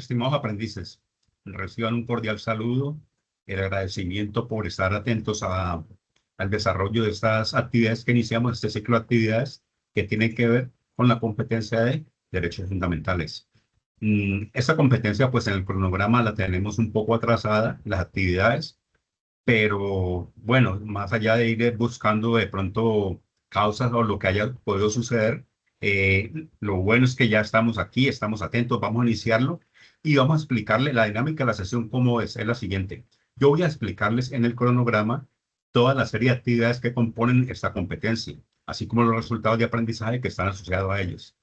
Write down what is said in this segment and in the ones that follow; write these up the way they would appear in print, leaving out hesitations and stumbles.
Estimados aprendices, reciban un cordial saludo, el agradecimiento por estar atentos al desarrollo de estas actividades que iniciamos, este ciclo de actividades que tienen que ver con la competencia de derechos fundamentales. Esta competencia, pues en el cronograma la tenemos un poco atrasada, las actividades, pero bueno, más allá de ir buscando de pronto causas o lo que haya podido suceder, lo bueno es que ya estamos aquí, estamos atentos, vamos a iniciarlo y vamos a explicarle la dinámica de la sesión cómo es la siguiente. Yo voy a explicarles en el cronograma toda la serie de actividades que componen esta competencia, así como los resultados de aprendizaje que están asociados a ellos.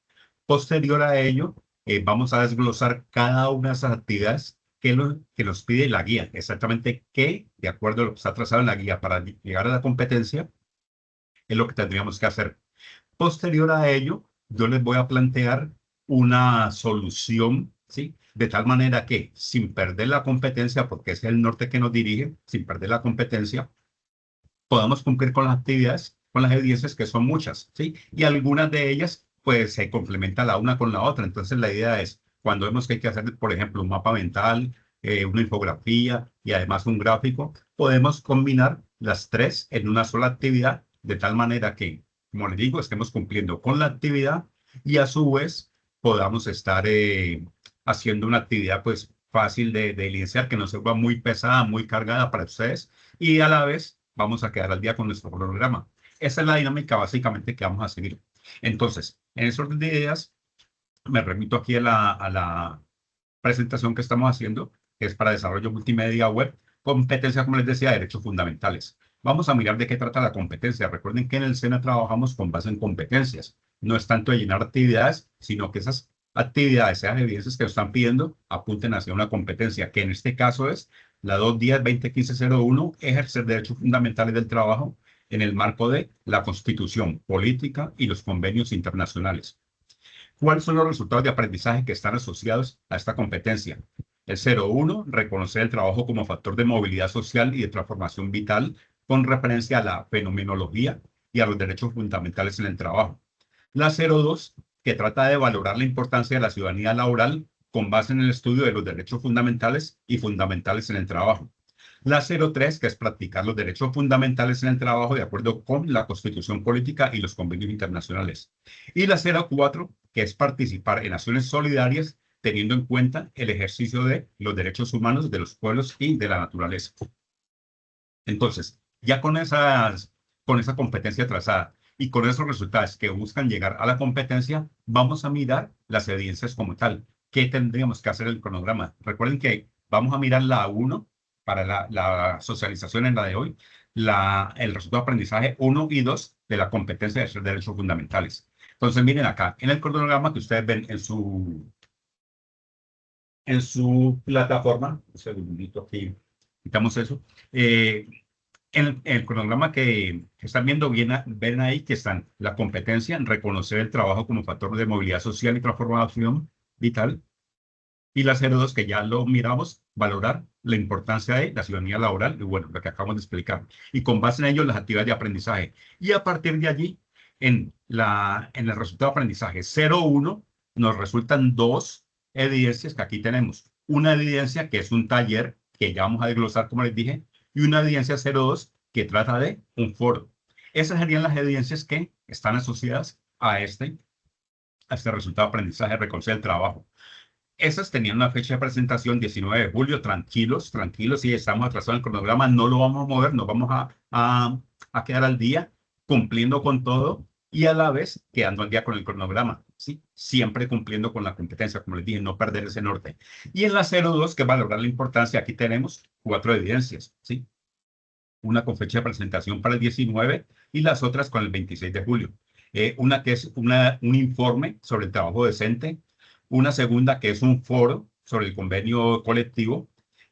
Posterior a ello, vamos a desglosar cada una de esas actividades que nos pide la guía, exactamente qué, de acuerdo a lo que está trazado en la guía para llegar a la competencia, es lo que tendríamos que hacer. Posterior a ello, yo les voy a plantear una solución, ¿sí? De tal manera que, sin perder la competencia, porque es el norte que nos dirige, sin perder la competencia, podamos cumplir con las actividades, con las evidencias que son muchas, ¿sí? Y algunas de ellas, pues, se complementan la una con la otra. Entonces, la idea es, cuando vemos que hay que hacer, por ejemplo, un mapa mental, una infografía y además un gráfico, podemos combinar las tres en una sola actividad, de tal manera que, como les digo, estemos cumpliendo con la actividad y a su vez podamos estar haciendo una actividad, pues, fácil de iniciar, que no se vuelva muy pesada, muy cargada para ustedes y a la vez vamos a quedar al día con nuestro programa. Esa es la dinámica básicamente que vamos a seguir. Entonces, en ese orden de ideas, me remito aquí a la presentación que estamos haciendo, que es para desarrollo multimedia web, competencia, como les decía, derechos fundamentales. Vamos a mirar de qué trata la competencia. Recuerden que en el SENA trabajamos con base en competencias. No es tanto de llenar actividades, sino que esas actividades, esas evidencias que nos están pidiendo, apunten hacia una competencia, que en este caso es la 210-2015-01, ejercer derechos fundamentales del trabajo en el marco de la Constitución, política y los convenios internacionales. ¿Cuáles son los resultados de aprendizaje que están asociados a esta competencia? El 01, reconocer el trabajo como factor de movilidad social y de transformación vital con referencia a la fenomenología y a los derechos fundamentales en el trabajo. La 02, que trata de valorar la importancia de la ciudadanía laboral con base en el estudio de los derechos fundamentales y fundamentales en el trabajo. La 03, que es practicar los derechos fundamentales en el trabajo de acuerdo con la Constitución Política y los convenios internacionales. Y la 04, que es participar en acciones solidarias teniendo en cuenta el ejercicio de los derechos humanos de los pueblos y de la naturaleza. Entonces, ya con esa competencia trazada y con esos resultados que buscan llegar a la competencia, vamos a mirar las evidencias como tal. ¿Qué tendríamos que hacer en el cronograma? Recuerden que vamos a mirar la 1 para la socialización en la de hoy, el resultado de aprendizaje 1 y 2 de la competencia de derechos fundamentales. Entonces, miren acá, en el cronograma que ustedes ven en su plataforma, un segundito aquí, quitamos eso, en el cronograma que están viendo, ven ahí que están la competencia en reconocer el trabajo como factor de movilidad social y transformación vital, y la 02, que ya lo miramos, valorar la importancia de la ciudadanía laboral, y bueno, lo que acabamos de explicar, y con base en ello las actividades de aprendizaje. Y a partir de allí, en el resultado de aprendizaje 01, nos resultan dos evidencias que aquí tenemos. Una evidencia que es un taller, que ya vamos a desglosar, como les dije, y una evidencia 02 que trata de un foro. Esas serían las evidencias que están asociadas a este resultado de aprendizaje, reconocer el trabajo. Esas tenían una fecha de presentación 19 de julio, tranquilos, tranquilos, si estamos atrasados en el cronograma, no lo vamos a mover, nos vamos a quedar al día, cumpliendo con todo y a la vez quedando al día con el cronograma, ¿sí? Siempre cumpliendo con la competencia, como les dije, no perder ese norte. Y en la 02, que valorar la importancia, aquí tenemos 4 evidencias, ¿sí? Una con fecha de presentación para el 19 y las otras con el 26 de julio. Una que es un informe sobre el trabajo decente, una segunda que es un foro sobre el convenio colectivo,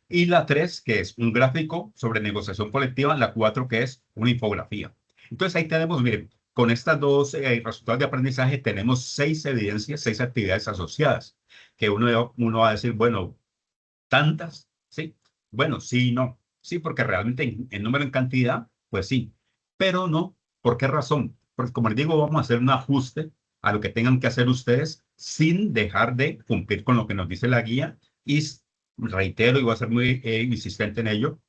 y la 3 que es un gráfico sobre negociación colectiva, la 4 que es una infografía. Entonces ahí tenemos, miren, con estas dos resultados de aprendizaje tenemos 6 evidencias, 6 actividades asociadas, que uno va a decir, bueno, ¿tantas? Sí. Bueno, sí y no. Sí, porque realmente en número, en cantidad, pues sí. Pero no. ¿Por qué razón? Porque como les digo, vamos a hacer un ajuste a lo que tengan que hacer ustedes sin dejar de cumplir con lo que nos dice la guía Y reitero y voy a ser muy insistente en ello,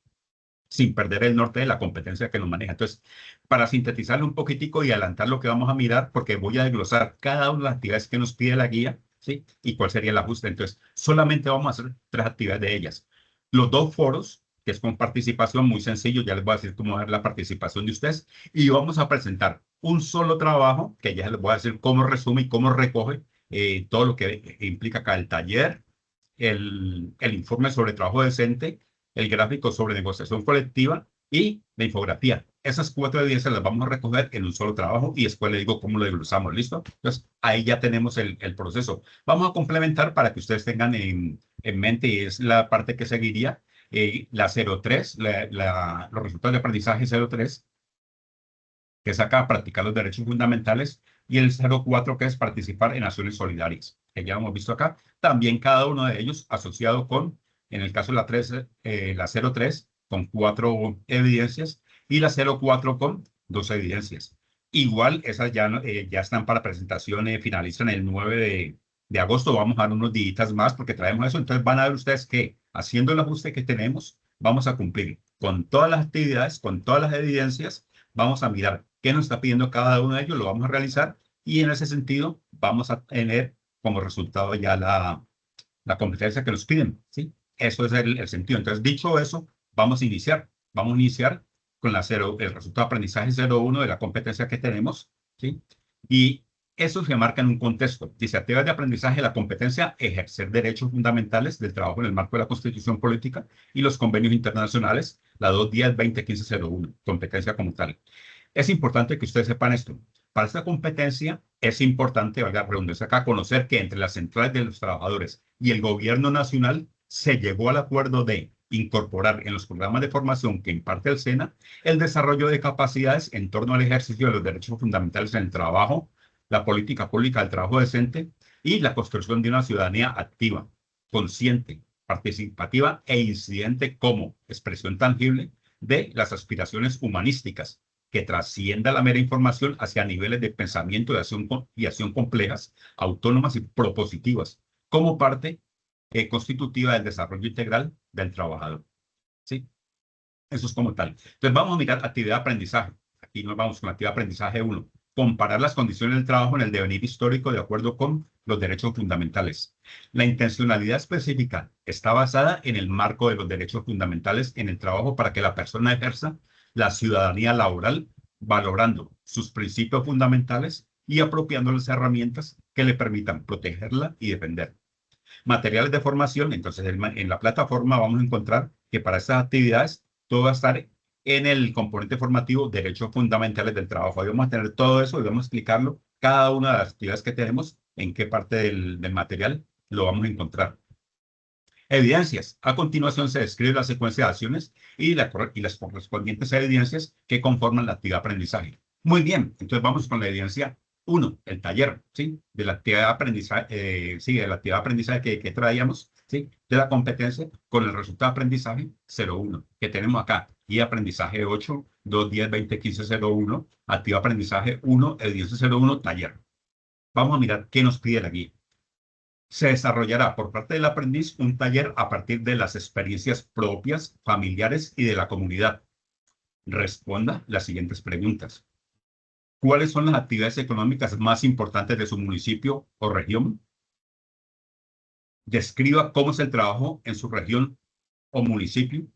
sin perder el norte de la competencia que nos maneja. Entonces, para sintetizarlo un poquitico y adelantar lo que vamos a mirar, porque voy a desglosar cada una de las actividades que nos pide la guía, ¿sí? Y cuál sería el ajuste. Entonces, solamente vamos a hacer 3 actividades de ellas. Los 2 foros, que es con participación, muy sencillo, ya les voy a decir cómo es la participación de ustedes, y vamos a presentar un solo trabajo, que ya les voy a decir cómo resume y cómo recoge todo lo que implica acá el taller, el informe sobre trabajo decente, el gráfico sobre negociación colectiva y la infografía. Esas 4 evidencias las vamos a recoger en un solo trabajo y después le digo cómo lo desglosamos. ¿Listo? Entonces, ahí ya tenemos el proceso. Vamos a complementar para que ustedes tengan en mente, y es la parte que seguiría, la 03, los resultados de aprendizaje 03, que es acá practicar los derechos fundamentales, y el 04, que es participar en acciones solidarias, que ya hemos visto acá. También cada uno de ellos asociado con, en el caso de la 03, con 4 evidencias, y la 04 con 2 evidencias. Igual, esas ya, ya están para presentación, finalizan el 9 de agosto. Vamos a dar unos días más porque traemos eso. Entonces van a ver ustedes que, haciendo el ajuste que tenemos, vamos a cumplir con todas las actividades, con todas las evidencias. Vamos a mirar qué nos está pidiendo cada uno de ellos, lo vamos a realizar, y en ese sentido vamos a tener como resultado ya la competencia que nos piden, ¿sí? Eso es el sentido. Entonces, dicho eso, vamos a iniciar. Vamos a iniciar con el resultado de aprendizaje 01 de la competencia que tenemos, ¿sí? Y eso se marca en un contexto. Dice, actividades de aprendizaje, la competencia, ejercer derechos fundamentales del trabajo en el marco de la Constitución Política y los convenios internacionales, la 210-2015-01, competencia como tal. Es importante que ustedes sepan esto. Para esta competencia es importante, valga la redundancia acá, conocer que entre las centrales de los trabajadores y el gobierno nacional se llegó al acuerdo de incorporar en los programas de formación que imparte el SENA el desarrollo de capacidades en torno al ejercicio de los derechos fundamentales en el trabajo, la política pública del trabajo decente y la construcción de una ciudadanía activa, consciente, participativa e incidente como expresión tangible de las aspiraciones humanísticas que trascienda la mera información hacia niveles de pensamiento y acción complejas, autónomas y propositivas, como parte constitutiva del desarrollo integral del trabajador. ¿Sí? Eso es como tal. Entonces vamos a mirar actividad de aprendizaje. Aquí nos vamos con la actividad de aprendizaje 1. Comparar las condiciones del trabajo en el devenir histórico de acuerdo con los derechos fundamentales. La intencionalidad específica está basada en el marco de los derechos fundamentales en el trabajo para que la persona ejerza la ciudadanía laboral, valorando sus principios fundamentales y apropiando las herramientas que le permitan protegerla y defenderla. Materiales de formación, entonces en la plataforma vamos a encontrar que para estas actividades todo va a estar en el componente formativo derechos fundamentales del trabajo. Ahí vamos a tener todo eso y vamos a explicarlo, cada una de las actividades que tenemos, en qué parte del material lo vamos a encontrar. Evidencias. A continuación se describe la secuencia de acciones y las correspondientes evidencias que conforman la actividad de aprendizaje. Muy bien, entonces vamos con la evidencia 1, el taller, ¿sí? De la actividad de aprendizaje, sí, de la actividad de aprendizaje que traíamos, ¿sí? De la competencia con el resultado de aprendizaje 01, que tenemos acá. Y aprendizaje 8, 210, 20, 15, 01, actividad de aprendizaje 1, evidencia 01, taller. Vamos a mirar qué nos pide la guía. Se desarrollará por parte del aprendiz un taller a partir de las experiencias propias, familiares y de la comunidad. Responda las siguientes preguntas. ¿Cuáles son las actividades económicas más importantes de su municipio o región? Describa cómo es el trabajo en su región o municipio.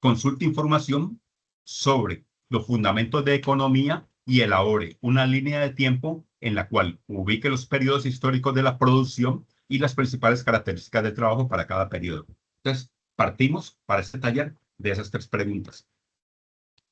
Consulte información sobre los fundamentos de economía y elabore una línea de tiempo en la cual ubique los periodos históricos de la producción y las principales características del trabajo para cada periodo. Entonces, partimos para este taller de esas 3 preguntas.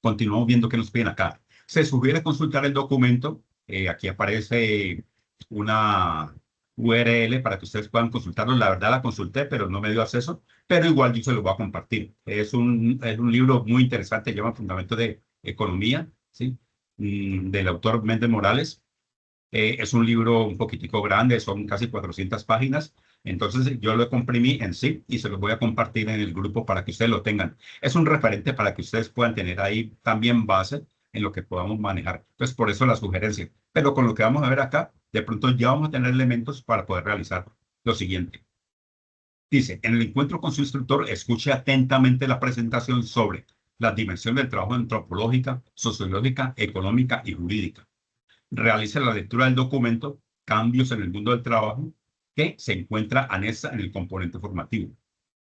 Continuamos viendo qué nos piden acá. Se sugiere consultar el documento. Aquí aparece una URL para que ustedes puedan consultarlo. La verdad la consulté, pero no me dio acceso, pero igual yo se lo voy a compartir. Es un libro muy interesante, llama Fundamentos de Economía, ¿sí? Del autor Méndez Morales. Es un libro un poquitico grande, son casi 400 páginas. Entonces yo lo comprimí en sí y se lo voy a compartir en el grupo para que ustedes lo tengan. Es un referente para que ustedes puedan tener ahí también base en lo que podamos manejar. Entonces por eso la sugerencia. Pero con lo que vamos a ver acá, de pronto ya vamos a tener elementos para poder realizar lo siguiente. Dice, en el encuentro con su instructor, escuche atentamente la presentación sobre las dimensiones del trabajo antropológica, sociológica, económica y jurídica. Realice la lectura del documento Cambios en el mundo del trabajo, que se encuentra anexa en el componente formativo.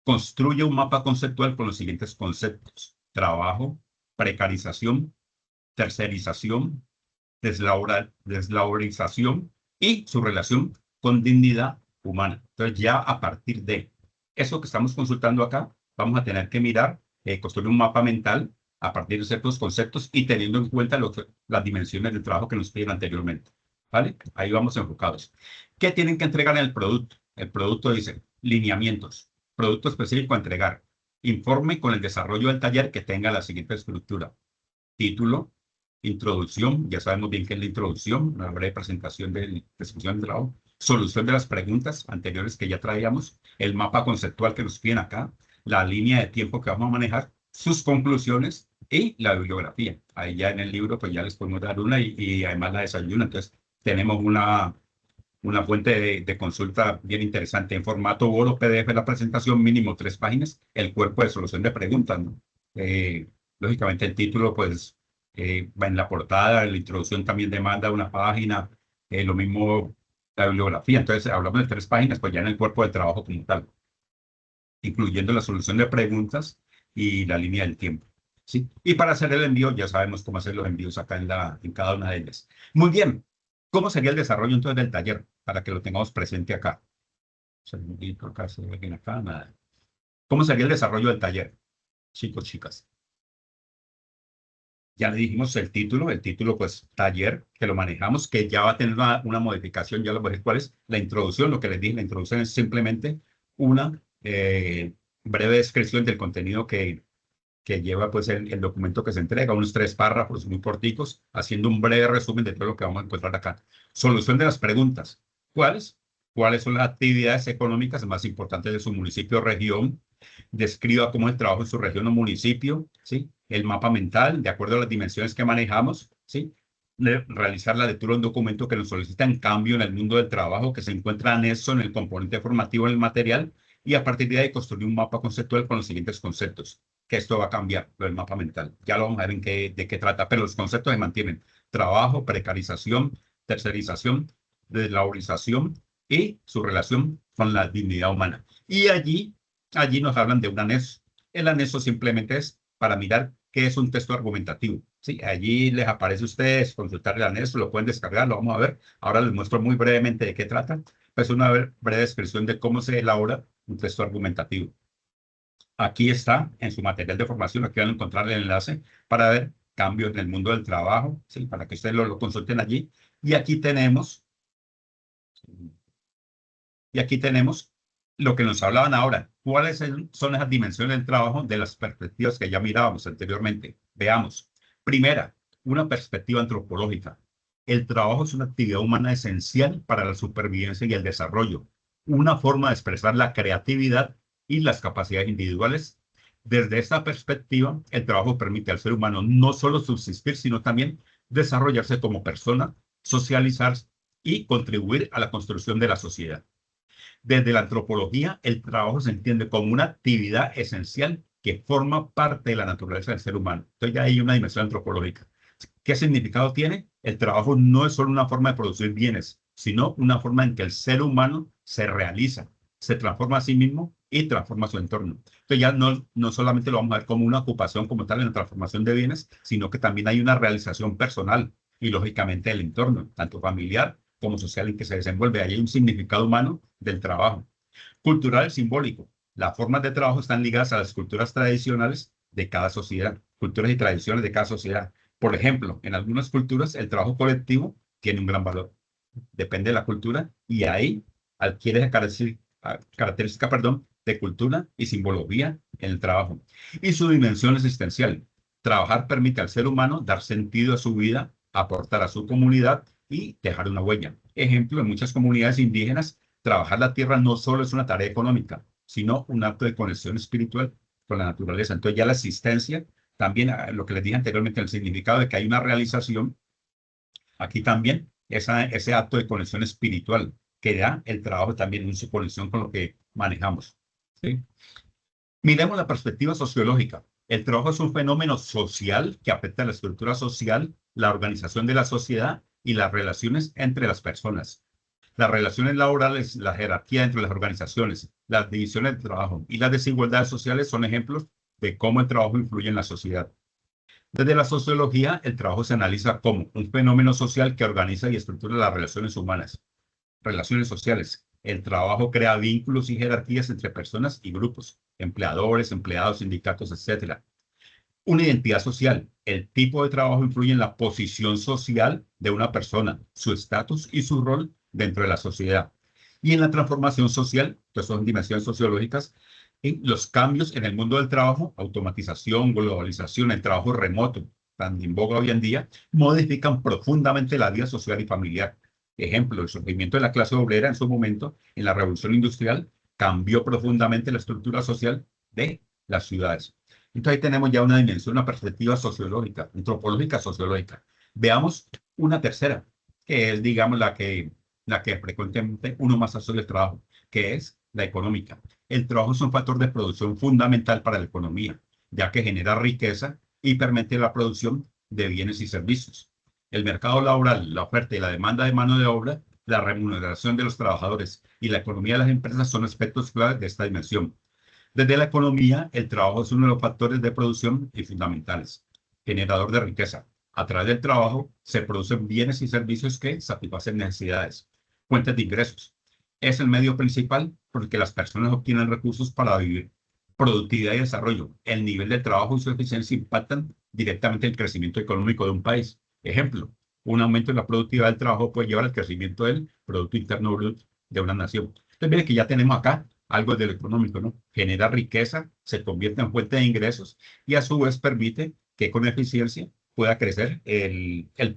Construye un mapa conceptual con los siguientes conceptos: trabajo, precarización, tercerización, deslaurización y su relación con dignidad humana. Entonces, ya a partir de eso que estamos consultando acá, vamos a tener que mirar, construir un mapa mental a partir de ciertos conceptos y teniendo en cuenta las dimensiones del trabajo que nos piden anteriormente. ¿Vale? Ahí vamos enfocados. ¿Qué tienen que entregar en el producto? El producto dice lineamientos, producto específico a entregar, informe con el desarrollo del taller que tenga la siguiente estructura: título, introducción, ya sabemos bien qué es la introducción, una breve presentación de descripción del trabajo, solución de las preguntas anteriores que ya traíamos, el mapa conceptual que nos piden acá, la línea de tiempo que vamos a manejar, sus conclusiones y la bibliografía. Ahí ya en el libro pues ya les podemos dar una y además la desayuna. Entonces tenemos una fuente de consulta bien interesante en formato Word o PDF, la presentación mínimo 3 páginas, el cuerpo de solución de preguntas, ¿no? Lógicamente el título pues va en la portada, la introducción también demanda una página, lo mismo la bibliografía. Entonces hablamos de 3 páginas, pues ya en el cuerpo de trabajo como tal, incluyendo la solución de preguntas y la línea del tiempo. ¿Sí? Y para hacer el envío, ya sabemos cómo hacer los envíos acá en cada una de ellas. Muy bien. ¿Cómo sería el desarrollo entonces del taller? Para que lo tengamos presente acá. Acá, nada. ¿Cómo sería el desarrollo del taller, chicos, chicas? Ya le dijimos el título pues taller, que lo manejamos, que ya va a tener una modificación, ya lo voy a decir cuál es. La introducción, lo que les dije, la introducción es simplemente una breve descripción del contenido que lleva pues el documento que se entrega, unos 3 párrafos muy corticos, haciendo un breve resumen de todo lo que vamos a encontrar acá. Solución de las preguntas. ¿Cuáles? ¿Cuáles son las actividades económicas más importantes de su municipio o región? Describa cómo es el trabajo en su región o municipio, ¿sí? El mapa mental, de acuerdo a las dimensiones que manejamos, ¿sí? Realizar la lectura de un documento que nos solicita en cambio en el mundo del trabajo, que se encuentra anexo en el componente formativo en el material, y a partir de ahí construir un mapa conceptual con los siguientes conceptos. Que esto va a cambiar, lo del mapa mental. Ya lo vamos a ver de qué trata, pero los conceptos se mantienen: trabajo, precarización, tercerización, deslaurización y su relación con la dignidad humana. Y allí nos hablan de un anexo. El anexo simplemente es para mirar qué es un texto argumentativo. Sí, allí les aparece a ustedes consultar el anexo, lo pueden descargar, lo vamos a ver. Ahora les muestro muy brevemente de qué trata. Pues una breve descripción de cómo se elabora un texto argumentativo. Aquí está en su material de formación, aquí van a encontrar el enlace para ver cambios en el mundo del trabajo, ¿sí? Para que ustedes lo consulten allí. Y aquí tenemos lo que nos hablaban ahora. ¿Cuáles son esas dimensiones del trabajo de las perspectivas que ya mirábamos anteriormente? Veamos. Primera, una perspectiva antropológica. El trabajo es una actividad humana esencial para la supervivencia y el desarrollo, una forma de expresar la creatividad y las capacidades individuales. Desde esta perspectiva, el trabajo permite al ser humano no solo subsistir, sino también desarrollarse como persona, socializar y contribuir a la construcción de la sociedad. Desde la antropología, el trabajo se entiende como una actividad esencial que forma parte de la naturaleza del ser humano. Entonces ya hay una dimensión antropológica. ¿Qué significado tiene? El trabajo no es solo una forma de producir bienes, sino una forma en que el ser humano se realiza, se transforma a sí mismo y transforma su entorno. Entonces ya no solamente lo vamos a ver como una ocupación como tal en la transformación de bienes, sino que también hay una realización personal y lógicamente el entorno, tanto familiar como social en que se desenvuelve. Ahí hay un significado humano del trabajo. Cultural, simbólico. Las formas de trabajo están ligadas a las culturas tradicionales de cada sociedad, culturas y tradiciones de cada sociedad. Por ejemplo, en algunas culturas el trabajo colectivo tiene un gran valor. Depende de la cultura y ahí adquiere característica, de cultura y simbología en el trabajo. Y su dimensión existencial. Trabajar permite al ser humano dar sentido a su vida, aportar a su comunidad y dejar una huella. Ejemplo, en muchas comunidades indígenas, trabajar la tierra no solo es una tarea económica, sino un acto de conexión espiritual con la naturaleza. Entonces ya la existencia, también lo que les dije anteriormente, el significado de que hay una realización, aquí también ese acto de conexión espiritual que da el trabajo también en su conexión con lo que manejamos. ¿sí? Miremos la perspectiva sociológica. El trabajo es un fenómeno social que afecta a la estructura social, la organización de la sociedad y las relaciones entre las personas. Las relaciones laborales, la jerarquía entre las organizaciones, las divisiones de trabajo y las desigualdades sociales son ejemplos de cómo el trabajo influye en la sociedad. Desde la sociología, el trabajo se analiza como un fenómeno social que organiza y estructura las relaciones humanas. Relaciones sociales. El trabajo crea vínculos y jerarquías entre personas y grupos, empleadores, empleados, sindicatos, etcétera. Una identidad social. El tipo de trabajo influye en la posición social de una persona, su estatus y su rol dentro de la sociedad. Y en la transformación social, que son dimensiones sociológicas, en los cambios en el mundo del trabajo, automatización, globalización, el trabajo remoto, tan en boga hoy en día, modifican profundamente la vida social y familiar. Ejemplo, el surgimiento de la clase obrera en su momento, en la revolución industrial, cambió profundamente la estructura social de las ciudades. Entonces ahí tenemos ya una dimensión, una perspectiva sociológica, antropológica, sociológica. Veamos una tercera, que es, digamos, la que frecuentemente uno más asocia el trabajo, que es la económica. El trabajo es un factor de producción fundamental para la economía, ya que genera riqueza y permite la producción de bienes y servicios. El mercado laboral, la oferta y la demanda de mano de obra, la remuneración de los trabajadores y la economía de las empresas son aspectos claves de esta dimensión. Desde la economía, el trabajo es uno de los factores de producción y fundamentales, generador de riqueza. A través del trabajo se producen bienes y servicios que satisfacen necesidades, fuentes de ingresos. Es el medio principal por el que las personas obtienen recursos para vivir. Productividad y desarrollo. El nivel de trabajo y su eficiencia impactan directamente el crecimiento económico de un país. Ejemplo, un aumento en la productividad del trabajo puede llevar al crecimiento del Producto Interno Bruto de una nación. Entonces, mire que ya tenemos acá algo de lo económico, ¿no? Genera riqueza, se convierte en fuente de ingresos y a su vez permite que con eficiencia pueda crecer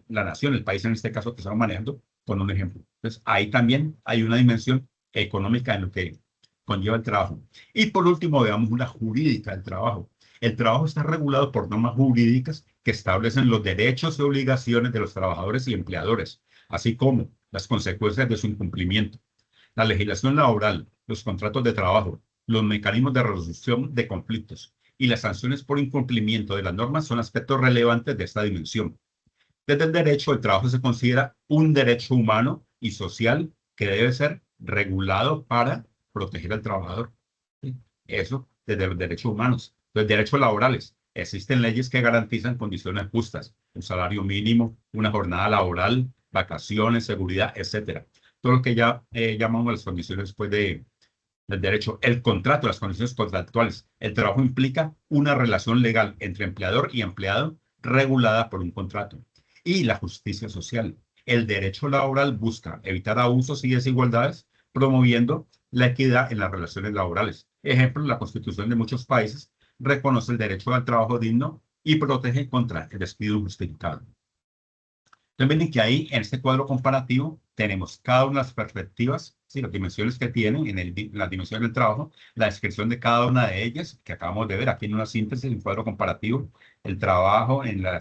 la nación, el país en este caso que estamos manejando, con un ejemplo. Entonces, ahí también hay una dimensión económica en lo que conlleva el trabajo. Y por último, veamos una jurídica del trabajo. El trabajo está regulado por normas jurídicas que establecen los derechos y obligaciones de los trabajadores y empleadores, así como las consecuencias de su incumplimiento. La legislación laboral, los contratos de trabajo, los mecanismos de resolución de conflictos y las sanciones por incumplimiento de las normas son aspectos relevantes de esta dimensión. Desde el derecho, el trabajo se considera un derecho humano y social que debe ser regulado para proteger al trabajador. ¿Sí? Eso desde los derechos humanos. Los derechos laborales. Existen leyes que garantizan condiciones justas, un salario mínimo, una jornada laboral, vacaciones, seguridad, etcétera. Todo lo que ya llamamos las condiciones pues, del derecho. El contrato, las condiciones contractuales. El trabajo implica una relación legal entre empleador y empleado regulada por un contrato. Y la justicia social. El derecho laboral busca evitar abusos y desigualdades, promoviendo la equidad en las relaciones laborales. Ejemplo, la Constitución de muchos países reconoce el derecho al trabajo digno y protege contra el despido injustificado. Entonces, ven que ahí, en este cuadro comparativo, tenemos cada una de las perspectivas, ¿sí? Las dimensiones que tienen en las dimensiones del trabajo, la descripción de cada una de ellas, que acabamos de ver aquí en una síntesis, un cuadro comparativo, el trabajo en la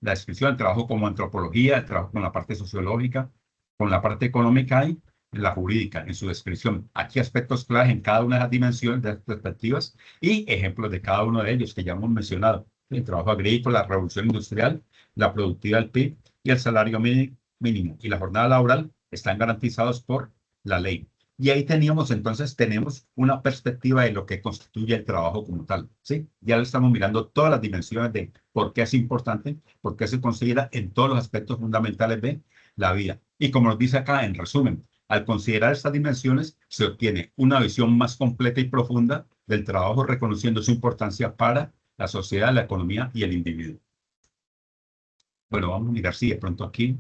descripción del trabajo como antropología, el trabajo con la parte sociológica, con la parte económica y la jurídica en su descripción. Aquí aspectos claves en cada una de las dimensiones, de las perspectivas y ejemplos de cada uno de ellos que ya hemos mencionado. El trabajo agrícola, la revolución industrial, la productividad del PIB y el salario mínimo y la jornada laboral están garantizados por la ley. Y ahí tenemos una perspectiva de lo que constituye el trabajo como tal, ¿sí? Ya lo estamos mirando todas las dimensiones de por qué es importante, por qué se considera en todos los aspectos fundamentales de la vida. Y como nos dice acá, en resumen, al considerar estas dimensiones, se obtiene una visión más completa y profunda del trabajo, reconociendo su importancia para la sociedad, la economía y el individuo. Bueno, vamos a mirar si de pronto aquí.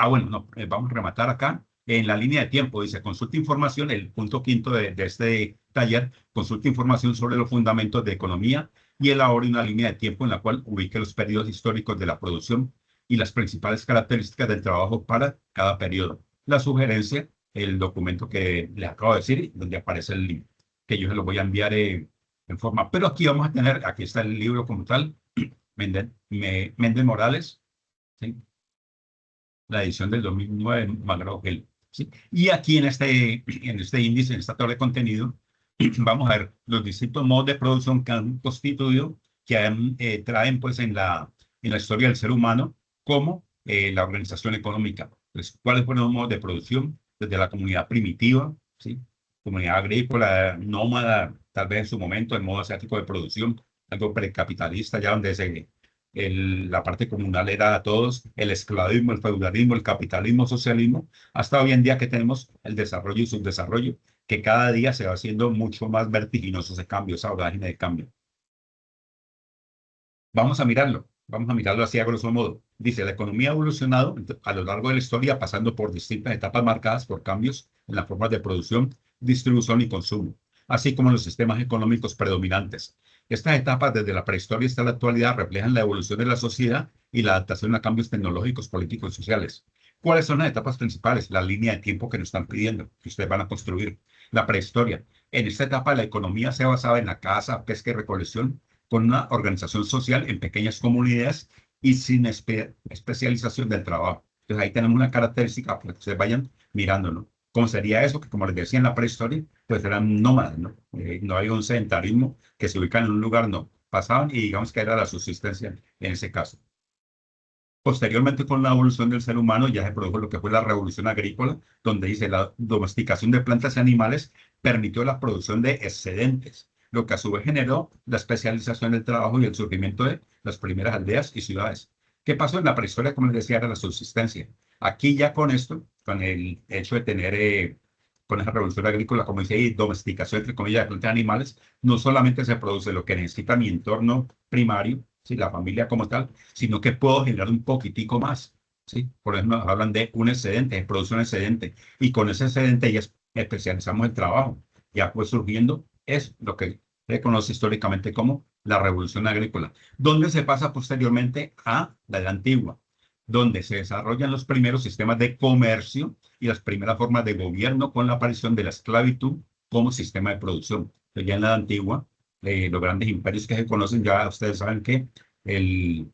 Bueno, no, vamos a rematar acá. En la línea de tiempo dice, consulta información, el punto quinto de este taller, consulta información sobre los fundamentos de economía y elabore una línea de tiempo en la cual ubique los periodos históricos de la producción y las principales características del trabajo para cada periodo. La sugerencia, el documento que les acabo de decir, donde aparece el link, que yo se lo voy a enviar en forma. Pero aquí vamos a tener, aquí está el libro como tal, Méndez Morales, ¿sí? La edición del 2009, McGraw-Hill, ¿sí? Y aquí en este índice, en esta tabla de contenido, vamos a ver los distintos modos de producción que han constituido, traen pues en la historia del ser humano como la organización económica. Entonces, ¿cuáles fueron los modos de producción? Desde la comunidad primitiva, ¿sí? Comunidad agrícola, nómada, tal vez en su momento, el modo asiático de producción, algo precapitalista, ya donde la parte comunal era a todos, el esclavismo, el feudalismo, el capitalismo, socialismo, hasta hoy en día que tenemos el desarrollo y subdesarrollo, que cada día se va haciendo mucho más vertiginoso ese cambio, esa vorágine de cambio. Vamos a mirarlo así a grosso modo. Dice, la economía ha evolucionado a lo largo de la historia, pasando por distintas etapas marcadas por cambios en las formas de producción, distribución y consumo, así como en los sistemas económicos predominantes. Estas etapas, desde la prehistoria hasta la actualidad, reflejan la evolución de la sociedad y la adaptación a cambios tecnológicos, políticos y sociales. ¿Cuáles son las etapas principales? La línea de tiempo que nos están pidiendo, que ustedes van a construir. La prehistoria. En esta etapa, la economía se basaba en la caza, pesca y recolección, con una organización social en pequeñas comunidades y sin especialización del trabajo. Entonces ahí tenemos una característica para que ustedes vayan mirando, ¿no? ¿Cómo sería eso? Que como les decía en la prehistoria, pues eran nómadas, ¿no? No hay un sedentarismo que se ubican en un lugar, no. Pasaban y digamos que era la subsistencia en ese caso. Posteriormente, con la evolución del ser humano, ya se produjo lo que fue la revolución agrícola, donde dice la domesticación de plantas y animales permitió la producción de excedentes, lo que a su vez generó la especialización del trabajo y el surgimiento de las primeras aldeas y ciudades. ¿Qué pasó en la prehistoria? Como les decía, era la subsistencia. Aquí ya con esto, con el hecho de tener, con esa revolución agrícola, como dice ahí, domesticación, entre comillas, de plantas y animales, no solamente se produce lo que necesita mi entorno primario, ¿sí? La familia como tal, sino que puedo generar un poquitico más, ¿sí? Por ejemplo, hablan de un excedente, de producción excedente, y con ese excedente ya especializamos el trabajo. Ya pues surgiendo es lo que se conoce históricamente como la revolución agrícola, donde se pasa posteriormente a la edad antigua, donde se desarrollan los primeros sistemas de comercio y las primeras formas de gobierno con la aparición de la esclavitud como sistema de producción. Entonces, ya en la edad antigua, los grandes imperios que se conocen, ya ustedes saben que el,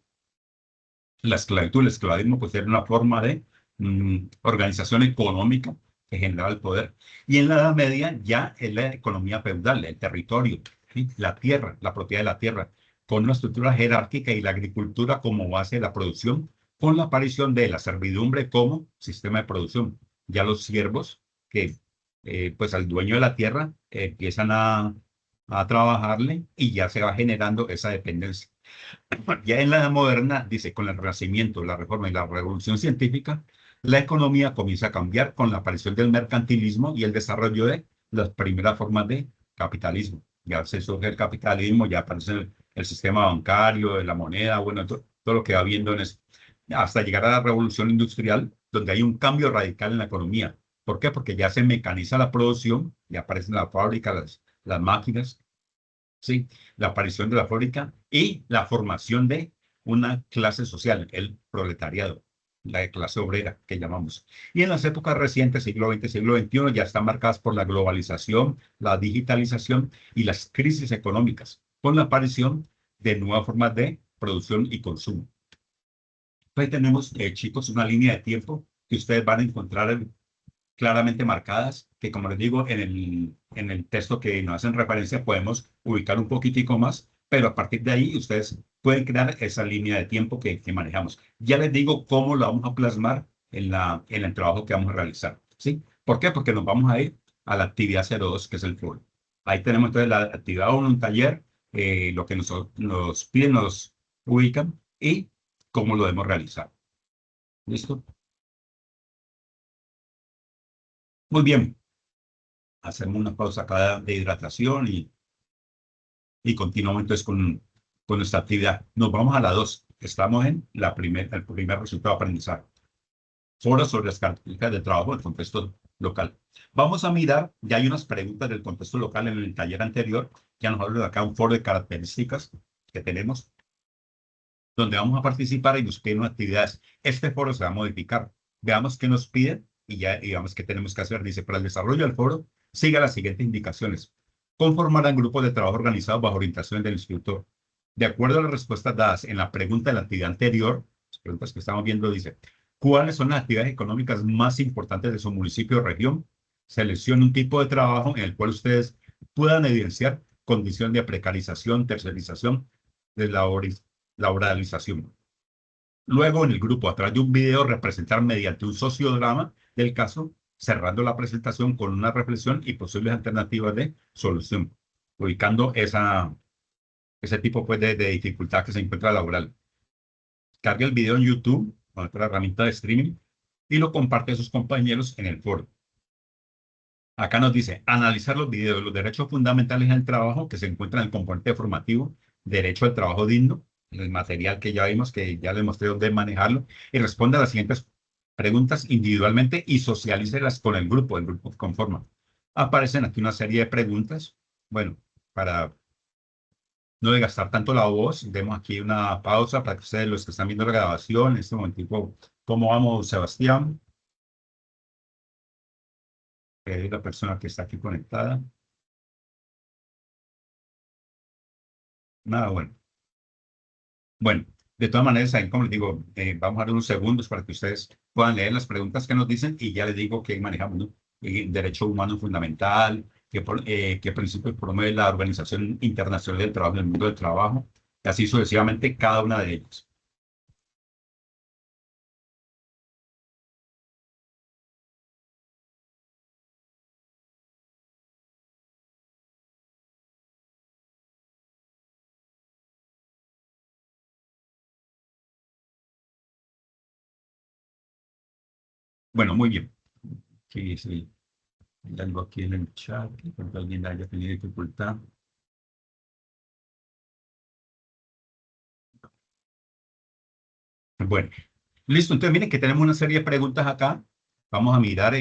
la esclavitud, el esclavismo, pues era una forma de organización económica que generaba el poder. Y en la Edad Media ya es la economía feudal, el territorio, ¿sí? La tierra, la propiedad de la tierra, con una estructura jerárquica y la agricultura como base de la producción, con la aparición de la servidumbre como sistema de producción. Ya los siervos, que pues al dueño de la tierra empiezan a trabajarle y ya se va generando esa dependencia. Ya en la edad moderna, dice, con el Renacimiento, la Reforma y la Revolución Científica, la economía comienza a cambiar con la aparición del mercantilismo y el desarrollo de las primeras formas de capitalismo. Ya se surge el capitalismo, ya aparece el sistema bancario, la moneda, bueno, todo lo que va viendo en eso, hasta llegar a la Revolución Industrial, donde hay un cambio radical en la economía. ¿Por qué? Porque ya se mecaniza la producción, ya aparecen las fábricas, las máquinas, ¿sí? La aparición de la fábrica y la formación de una clase social, el proletariado, la clase obrera que llamamos. Y en las épocas recientes, siglo XX, siglo XXI, ya están marcadas por la globalización, la digitalización y las crisis económicas, con la aparición de nuevas formas de producción y consumo. Entonces tenemos, chicos, una línea de tiempo que ustedes van a encontrar claramente marcadas, que como les digo, en el texto que nos hacen referencia podemos ubicar un poquitico más, pero a partir de ahí ustedes pueden crear esa línea de tiempo que manejamos. Ya les digo cómo lo vamos a plasmar en el trabajo que vamos a realizar, ¿sí? ¿Por qué? Porque nos vamos a ir a la actividad 02, que es el foro. Ahí tenemos entonces la actividad 1, un taller, lo que nos piden, nos ubican y cómo lo debemos realizar. ¿Listo? Muy bien. Hacemos una pausa acá de hidratación y continuamos entonces con nuestra actividad. Nos vamos a la 2. Estamos en el primer resultado de aprendizaje. Foro sobre las características del trabajo del contexto local. Vamos a mirar, ya hay unas preguntas del contexto local en el taller anterior. Ya nos habla de acá un foro de características que tenemos, donde vamos a participar y nos piden actividades. Este foro se va a modificar. Veamos qué nos piden y ya digamos qué tenemos que hacer. Dice, para el desarrollo del foro, siga las siguientes indicaciones. Conformarán grupos de trabajo organizados bajo orientación del instructor. De acuerdo a las respuestas dadas en la pregunta de la actividad anterior, las preguntas que estamos viendo, dice, ¿cuáles son las actividades económicas más importantes de su municipio o región? Seleccione un tipo de trabajo en el cual ustedes puedan evidenciar condición de precarización, tercerización, laboralización. Luego, en el grupo, a través de un video, representar mediante un sociodrama del caso, cerrando la presentación con una reflexión y posibles alternativas de solución, ubicando ese tipo pues, de dificultad que se encuentra laboral. Cargue el video en YouTube, otra herramienta de streaming, y lo comparte a sus compañeros en el foro. Acá nos dice, analizar los videos, los derechos fundamentales en el trabajo, que se encuentran en el componente formativo, derecho al trabajo digno, el material que ya vimos, que ya les mostré dónde manejarlo, y responda a las siguientes preguntas individualmente y socialícelas con el grupo conforma. Aparecen aquí una serie de preguntas. Bueno, para no desgastar tanto la voz, demos aquí una pausa para que ustedes, los que están viendo la grabación, en este momentico, ¿cómo vamos, Sebastián? Que es la persona que está aquí conectada. Nada, bueno. Bueno, de todas maneras, ahí, como les digo, vamos a dar unos segundos para que ustedes puedan leer las preguntas que nos dicen y ya les digo que manejamos, ¿no? Derecho humano fundamental, qué principios promueve la Organización Internacional del Trabajo en el mundo del trabajo, y así sucesivamente cada una de ellas. Bueno, muy bien. Sí, sí. Hay algo aquí en el chat, que pronto alguien haya tenido dificultad. Bueno, listo. Entonces, miren que tenemos una serie de preguntas acá. Vamos a mirar,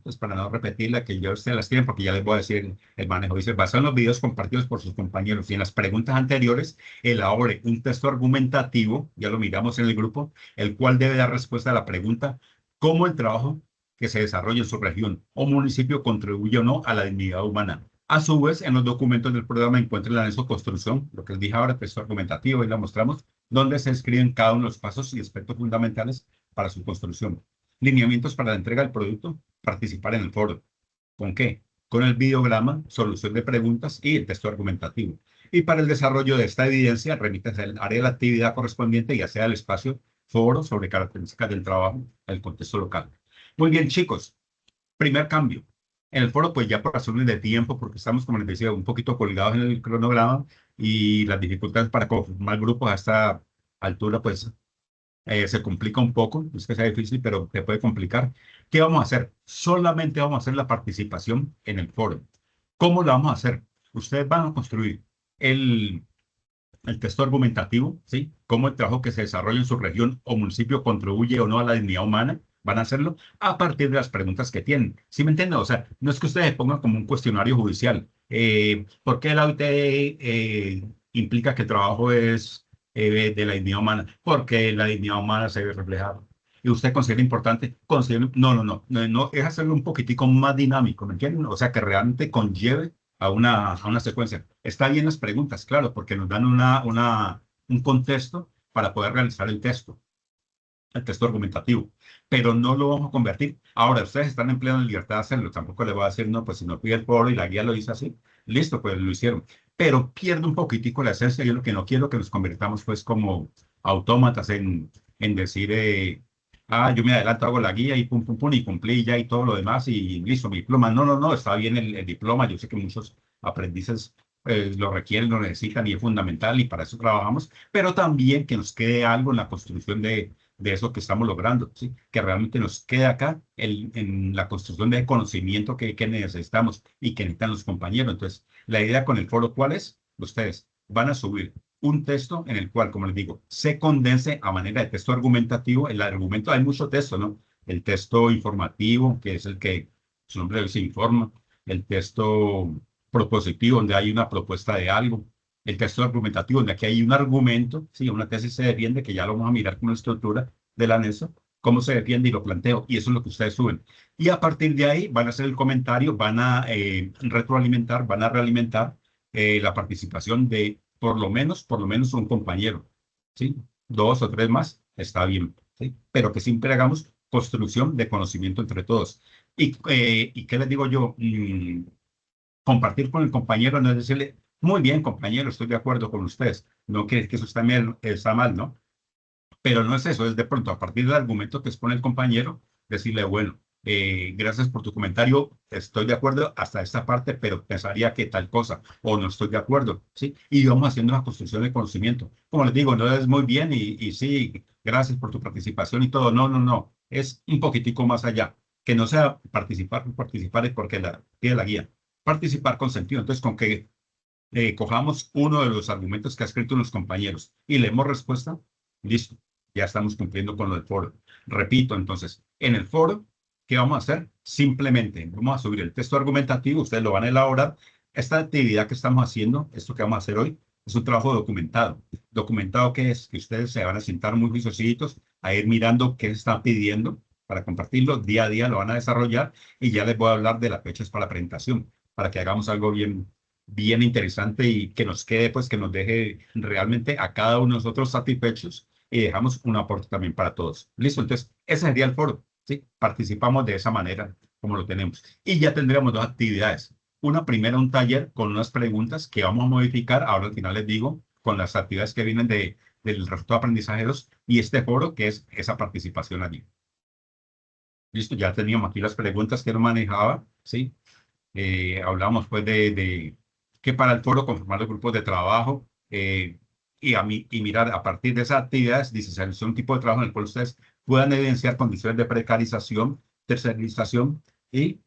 pues para no repetirla, que ya ustedes las tienen, porque ya les voy a decir el manejo. Dice, basado en los videos compartidos por sus compañeros y en las preguntas anteriores, elabore un texto argumentativo, ya lo miramos en el grupo, el cual debe dar respuesta a la pregunta, ¿cómo el trabajo que se desarrolla en su región o municipio contribuye o no a la dignidad humana? A su vez, en los documentos del programa encuentra el anexo construcción, lo que les dije ahora, texto argumentativo, y la mostramos, donde se escriben cada uno de los pasos y aspectos fundamentales para su construcción. Lineamientos para la entrega del producto, participar en el foro. ¿Con qué? Con el videograma, solución de preguntas y el texto argumentativo. Y para el desarrollo de esta evidencia, remítase al área de la actividad correspondiente, ya sea el espacio, foro sobre características del trabajo, el contexto local. Muy bien, chicos. Primer cambio. En el foro, pues ya por razones de tiempo, porque estamos, como les decía, un poquito colgados en el cronograma y las dificultades para conformar grupos a esta altura, pues se complica un poco. No es que sea difícil, pero se puede complicar. ¿Qué vamos a hacer? Solamente vamos a hacer la participación en el foro. ¿Cómo lo vamos a hacer? Ustedes van a construir el, el texto argumentativo, ¿sí? Cómo el trabajo que se desarrolla en su región o municipio contribuye o no a la dignidad humana. Van a hacerlo a partir de las preguntas que tienen. ¿Sí me entienden? O sea, no es que ustedes pongan como un cuestionario judicial. ¿Por qué la OIT implica que el trabajo es de la dignidad humana? Porque la dignidad humana se ve reflejada. Y usted considera importante, considera, no, es hacerlo un poquitico más dinámico, ¿me entienden? O sea, que realmente conlleve a una secuencia. Está bien las preguntas, claro, porque nos dan un contexto para poder realizar el texto argumentativo, pero no lo vamos a convertir. Ahora, ustedes están en plena libertad de hacerlo, tampoco le voy a decir, no, pues si no pide el foro y la guía lo dice así, listo, pues lo hicieron, pero pierde un poquitico la esencia. Yo lo que no quiero que nos convirtamos pues como autómatas en decir, yo me adelanto, hago la guía y pum, pum, pum, y cumplí ya y todo lo demás y listo, mi diploma. No, está bien el diploma, yo sé que muchos aprendices lo requieren, lo necesitan y es fundamental y para eso trabajamos, pero también que nos quede algo en la construcción de eso que estamos logrando, ¿sí? Que realmente nos quede acá en la construcción de conocimiento que necesitamos y que necesitan los compañeros. Entonces, la idea con el foro, ¿cuál es? Ustedes van a subir un texto en el cual, como les digo, se condense a manera de texto argumentativo. El argumento, hay mucho texto, ¿no? El texto informativo, que es el que su nombre se informa, el texto propositivo, donde hay una propuesta de algo, el texto argumentativo, donde aquí hay un argumento, sí, una tesis se defiende, que ya lo vamos a mirar con la estructura del anexo, cómo se defiende y lo planteo, y eso es lo que ustedes suben. Y a partir de ahí van a hacer el comentario, van a retroalimentar, van a realimentar la participación de por lo menos un compañero, ¿sí? Dos o tres más, está bien, ¿sí? Pero que siempre hagamos construcción de conocimiento entre todos. ¿Y qué les digo yo? Compartir con el compañero no es decirle, muy bien, compañero, estoy de acuerdo con ustedes. No quiere que eso está mal, ¿no? Pero no es eso, es de pronto a partir del argumento que expone el compañero, decirle, bueno, gracias por tu comentario, estoy de acuerdo hasta esta parte, pero pensaría que tal cosa, o no estoy de acuerdo, ¿sí? Y vamos haciendo una construcción de conocimiento. Como les digo, no es muy bien y sí, gracias por tu participación y todo. No, no, no, es un poquitico más allá. Que no sea participar por participar es porque pide la guía. Participar con sentido. Entonces, con que cojamos uno de los argumentos que ha escrito los compañeros y leemos respuesta, listo, ya estamos cumpliendo con lo del foro. Repito, entonces, en el foro, ¿qué vamos a hacer? Simplemente vamos a subir el texto argumentativo, ustedes lo van a elaborar. Esta actividad que estamos haciendo, esto que vamos a hacer hoy, es un trabajo documentado. ¿Documentado qué es? Que ustedes se van a sentar muy juiciositos a ir mirando qué se está pidiendo para compartirlo. Día a día lo van a desarrollar y ya les voy a hablar de las fechas para la presentación, para que hagamos algo bien interesante y que nos quede, pues que nos deje realmente a cada uno de nosotros satisfechos y dejamos un aporte también para todos. Listo, entonces ese sería el foro, ¿sí? Participamos de esa manera como lo tenemos. Y ya tendríamos dos actividades. Una primera, un taller con unas preguntas que vamos a modificar, ahora al final les digo, con las actividades que vienen del resultado de aprendizaje 2 y este foro que es esa participación allí. Listo, ya teníamos aquí las preguntas que nos manejaba, ¿sí? Hablábamos pues de que para el foro conformar los grupos de trabajo y mirar a partir de esas actividades, dice, selecciona un tipo de trabajo en el cual ustedes puedan evidenciar condiciones de precarización, tercerización y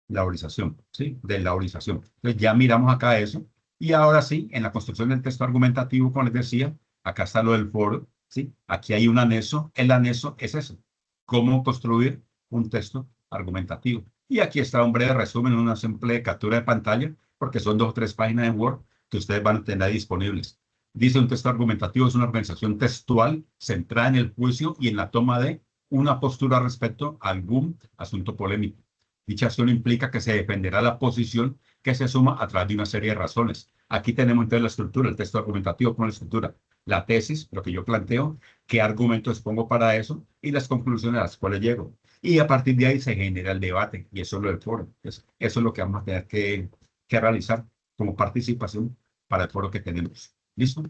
laborización, ¿sí? De laborización. Entonces ya miramos acá eso y ahora sí, en la construcción del texto argumentativo, como les decía, acá está lo del foro, ¿sí? Aquí hay un anexo, el anexo es eso, cómo construir un texto argumentativo. Y aquí está un breve resumen, una simple captura de pantalla, porque son 2 o 3 páginas en Word que ustedes van a tener disponibles. Dice un texto argumentativo es una organización textual centrada en el juicio y en la toma de una postura respecto a algún asunto polémico. Dicha acción implica que se defenderá la posición que se suma a través de una serie de razones. Aquí tenemos entonces la estructura, el texto argumentativo con la estructura, la tesis, lo que yo planteo, qué argumentos pongo para eso y las conclusiones a las cuales llego. Y a partir de ahí se genera el debate y eso es lo del foro. Eso es lo que vamos a tener que realizar como participación para el foro que tenemos. ¿Listo?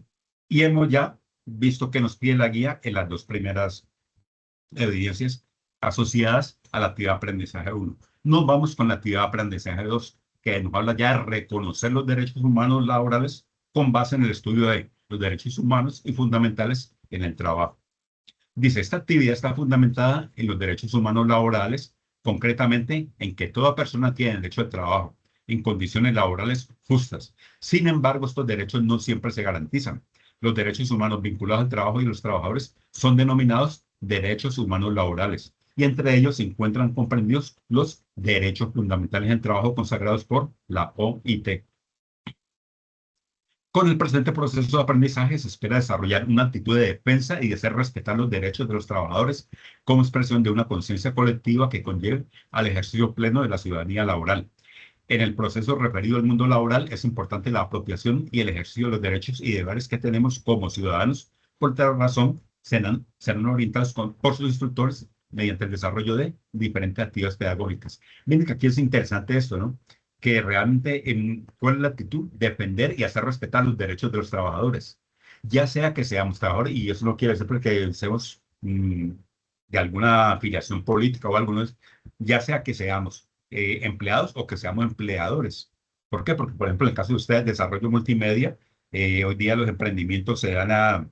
Y hemos ya visto que nos pide la guía en las 2 primeras evidencias asociadas a la actividad de aprendizaje 1. Nos vamos con la actividad de aprendizaje 2, que nos habla ya de reconocer los derechos humanos laborales con base en el estudio de los derechos humanos y fundamentales en el trabajo. Dice, esta actividad está fundamentada en los derechos humanos laborales, concretamente en que toda persona tiene derecho al trabajo en condiciones laborales justas. Sin embargo, estos derechos no siempre se garantizan. Los derechos humanos vinculados al trabajo y los trabajadores son denominados derechos humanos laborales y entre ellos se encuentran comprendidos los derechos fundamentales en el trabajo consagrados por la OIT. Con el presente proceso de aprendizaje se espera desarrollar una actitud de defensa y de hacer respetar los derechos de los trabajadores como expresión de una conciencia colectiva que conlleve al ejercicio pleno de la ciudadanía laboral. En el proceso referido al mundo laboral es importante la apropiación y el ejercicio de los derechos y deberes que tenemos como ciudadanos. Por tal razón, serán orientados por sus instructores mediante el desarrollo de diferentes actividades pedagógicas. Miren que aquí es interesante esto, ¿no? Que realmente, ¿cuál es la actitud? Defender y hacer respetar los derechos de los trabajadores. Ya sea que seamos trabajadores, y eso no quiere decir porque seamos de alguna afiliación política o algunos, ya sea que seamos empleados o que seamos empleadores. ¿Por qué? Porque, por ejemplo, en el caso de ustedes, desarrollo multimedia, hoy día los emprendimientos se dan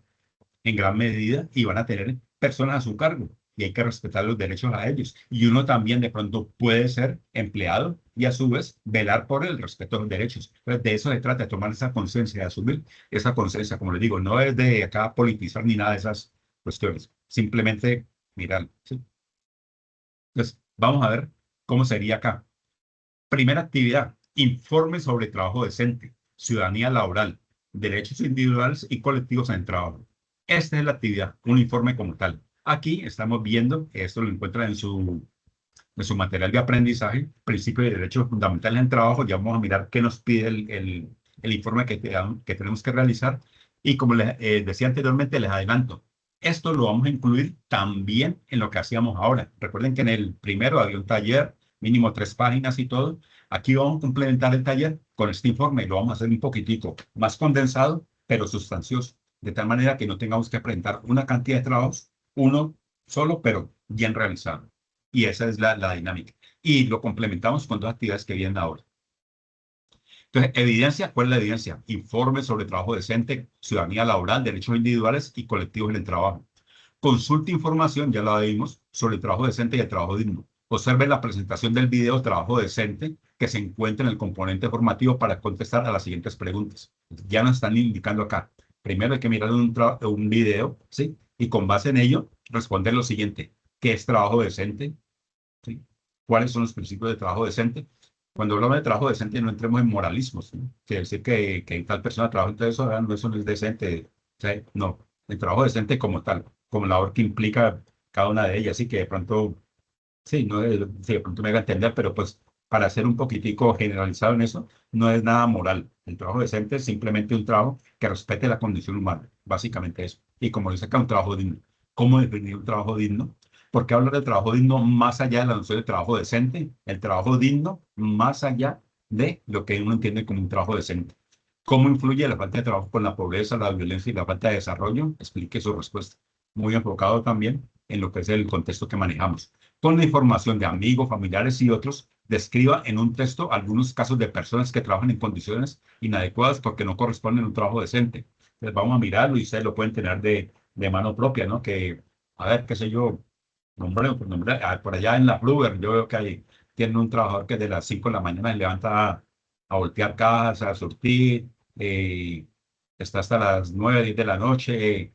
en gran medida y van a tener personas a su cargo y hay que respetar los derechos a ellos. Y uno también de pronto puede ser empleado y a su vez velar por el respeto de los derechos. Entonces, de eso se trata, de tomar esa conciencia, de asumir esa conciencia, como les digo, no es de acá politizar ni nada de esas cuestiones, simplemente mirar. ¿Sí? Entonces, vamos a ver cómo sería acá. Primera actividad, informe sobre trabajo decente, ciudadanía laboral, derechos individuales y colectivos en el trabajo. Esta es la actividad, un informe como tal. Aquí estamos viendo, esto lo encuentra en su material de aprendizaje, principios de derechos fundamentales en el trabajo. Ya vamos a mirar qué nos pide el informe que tenemos que realizar. Y como les decía anteriormente, les adelanto, esto lo vamos a incluir también en lo que hacíamos ahora. Recuerden que en el primero había un taller, mínimo 3 páginas y todo. Aquí vamos a complementar el taller con este informe y lo vamos a hacer un poquitico más condensado, pero sustancioso, de tal manera que no tengamos que presentar una cantidad de trabajos, uno solo, pero bien realizado. Y esa es la dinámica. Y lo complementamos con 2 actividades que vienen ahora. Entonces, evidencia, ¿cuál es la evidencia? Informe sobre trabajo decente, ciudadanía laboral, derechos individuales y colectivos en el trabajo. Consulte información, ya la vimos, sobre el trabajo decente y el trabajo digno. Observe la presentación del video Trabajo Decente que se encuentra en el componente formativo para contestar a las siguientes preguntas. Ya nos están indicando acá. Primero hay que mirar un video, ¿sí? Y con base en ello, responder lo siguiente. ¿Qué es trabajo decente? ¿Sí? ¿Cuáles son los principios de trabajo decente? Cuando hablamos de trabajo decente, no entremos en moralismos, ¿no? Quiere decir que tal persona trabaja, entonces eso no es decente. O sea, no, el trabajo decente como tal, como labor que implica cada una de ellas, sí que de pronto, sí, no, sí, de pronto me haga entender, pero pues para ser un poquitico generalizado en eso, no es nada moral. El trabajo decente es simplemente un trabajo que respete la condición humana, básicamente eso. Y como dice acá, un trabajo digno. ¿Cómo definir un trabajo digno? ¿Por qué hablar de trabajo digno más allá de la noción de trabajo decente? El trabajo digno más allá de lo que uno entiende como un trabajo decente. ¿Cómo influye la falta de trabajo con la pobreza, la violencia y la falta de desarrollo? Explique su respuesta. Muy enfocado también en lo que es el contexto que manejamos. Con la información de amigos, familiares y otros, describa en un texto algunos casos de personas que trabajan en condiciones inadecuadas porque no corresponden a un trabajo decente. Entonces vamos a mirarlo y ustedes lo pueden tener de mano propia, ¿no? Que, a ver, qué sé yo, por allá en la Fluger, yo veo que hay, tienen un trabajador que de las 5 de la mañana se levanta a voltear cajas, a surtir, está hasta las 9 10 de la noche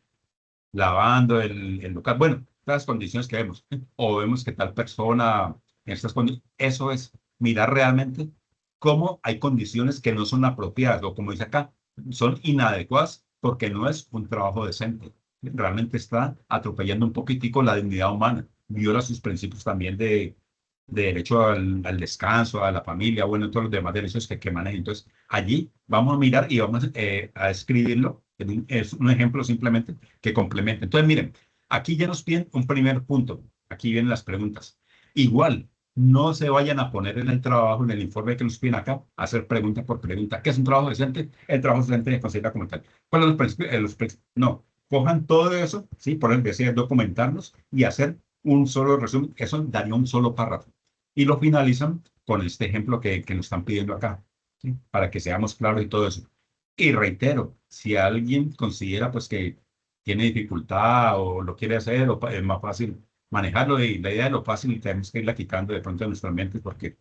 lavando el local. Bueno, las condiciones que vemos. O vemos que tal persona en estas condiciones. Eso es mirar realmente cómo hay condiciones que no son apropiadas o como dice acá, son inadecuadas porque no es un trabajo decente. Realmente está atropellando un poquitico la dignidad humana. Viola sus principios también de derecho al descanso, a la familia, bueno, todos los demás derechos que manejan. Entonces, allí vamos a mirar y vamos a escribirlo. Es un ejemplo simplemente que complementa. Entonces, miren, aquí ya nos piden un primer punto. Aquí vienen las preguntas. Igual, no se vayan a poner en el trabajo, en el informe que nos piden acá, a hacer pregunta por pregunta. ¿Qué es un trabajo decente? El trabajo decente se considera como tal. ¿Cuáles son los principios? No, cojan todo eso, ¿sí? Por decir, documentarnos y hacer un solo resumen. Eso daría un solo párrafo. Y lo finalizan con este ejemplo que nos están pidiendo acá, ¿sí? Para que seamos claros y todo eso. Y reitero, si alguien considera pues que tiene dificultad o lo quiere hacer o es más fácil manejarlo y la idea de lo fácil tenemos que irla quitando de pronto de nuestra mente porque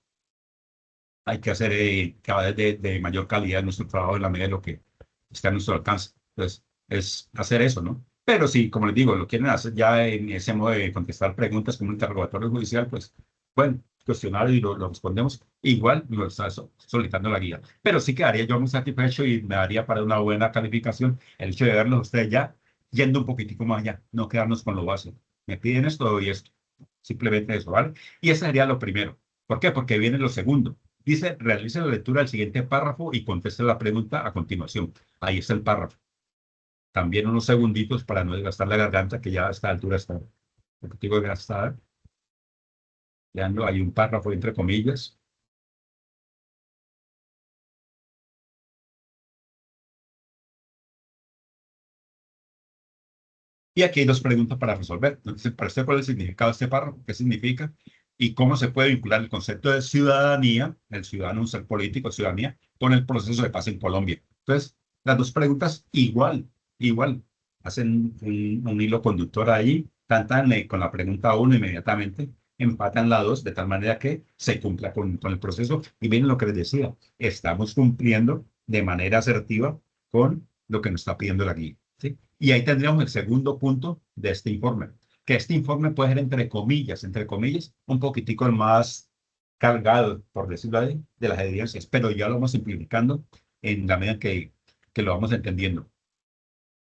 hay que hacer cada vez de mayor calidad nuestro trabajo en la medida de lo que está a nuestro alcance. Entonces, es hacer eso, ¿no? Pero si, como les digo, lo quieren hacer ya en ese modo de contestar preguntas como un interrogatorio judicial, pues, bueno, cuestionario y lo respondemos. Igual nos está solicitando la guía. Pero sí quedaría yo muy satisfecho y me daría para una buena calificación el hecho de verlos ustedes ya yendo un poquitico más allá, no quedarnos con lo básico. Me piden esto y esto. Simplemente eso, ¿vale? Y ese sería lo primero. ¿Por qué? Porque viene lo segundo. Dice, realice la lectura del siguiente párrafo y conteste la pregunta a continuación. Ahí está el párrafo. También unos segunditos para no desgastar la garganta, que ya a esta altura está un poquitico desgastada. Ya no hay un párrafo entre comillas. Y aquí hay 2 preguntas para resolver. Entonces, para usted, ¿cuál es el significado de este párrafo? ¿Qué significa? Y cómo se puede vincular el concepto de ciudadanía, el ciudadano, un ser político, ciudadanía, con el proceso de paz en Colombia. Entonces, las 2 preguntas igual, hacen un hilo conductor ahí, con la pregunta 1 inmediatamente, empatan la 2 de tal manera que se cumpla con el proceso. Y miren lo que les decía, estamos cumpliendo de manera asertiva con lo que nos está pidiendo la guía, ¿sí? Y ahí tendríamos el segundo punto de este informe, que este informe puede ser entre comillas, un poquitico el más cargado, por decirlo así, de las evidencias, pero ya lo vamos simplificando en la medida que lo vamos entendiendo.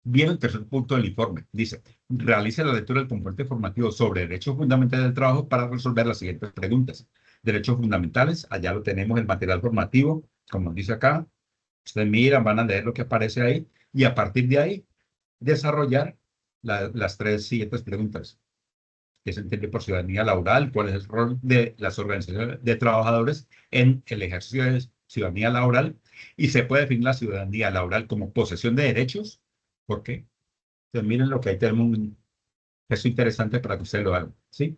Viene el tercer punto del informe. Dice, realice la lectura del componente formativo sobre derechos fundamentales del trabajo para resolver las siguientes preguntas. Derechos fundamentales, allá lo tenemos el material formativo, como dice acá. Ustedes miran, van a leer lo que aparece ahí y a partir de ahí desarrollar las 3 siguientes preguntas. que se entiende por ciudadanía laboral, cuál es el rol de las organizaciones de trabajadores en el ejercicio de ciudadanía laboral, y se puede definir la ciudadanía laboral como posesión de derechos. ¿Por qué? Entonces, miren lo que ahí tenemos un gesto interesante para que ustedes lo hagan, ¿sí?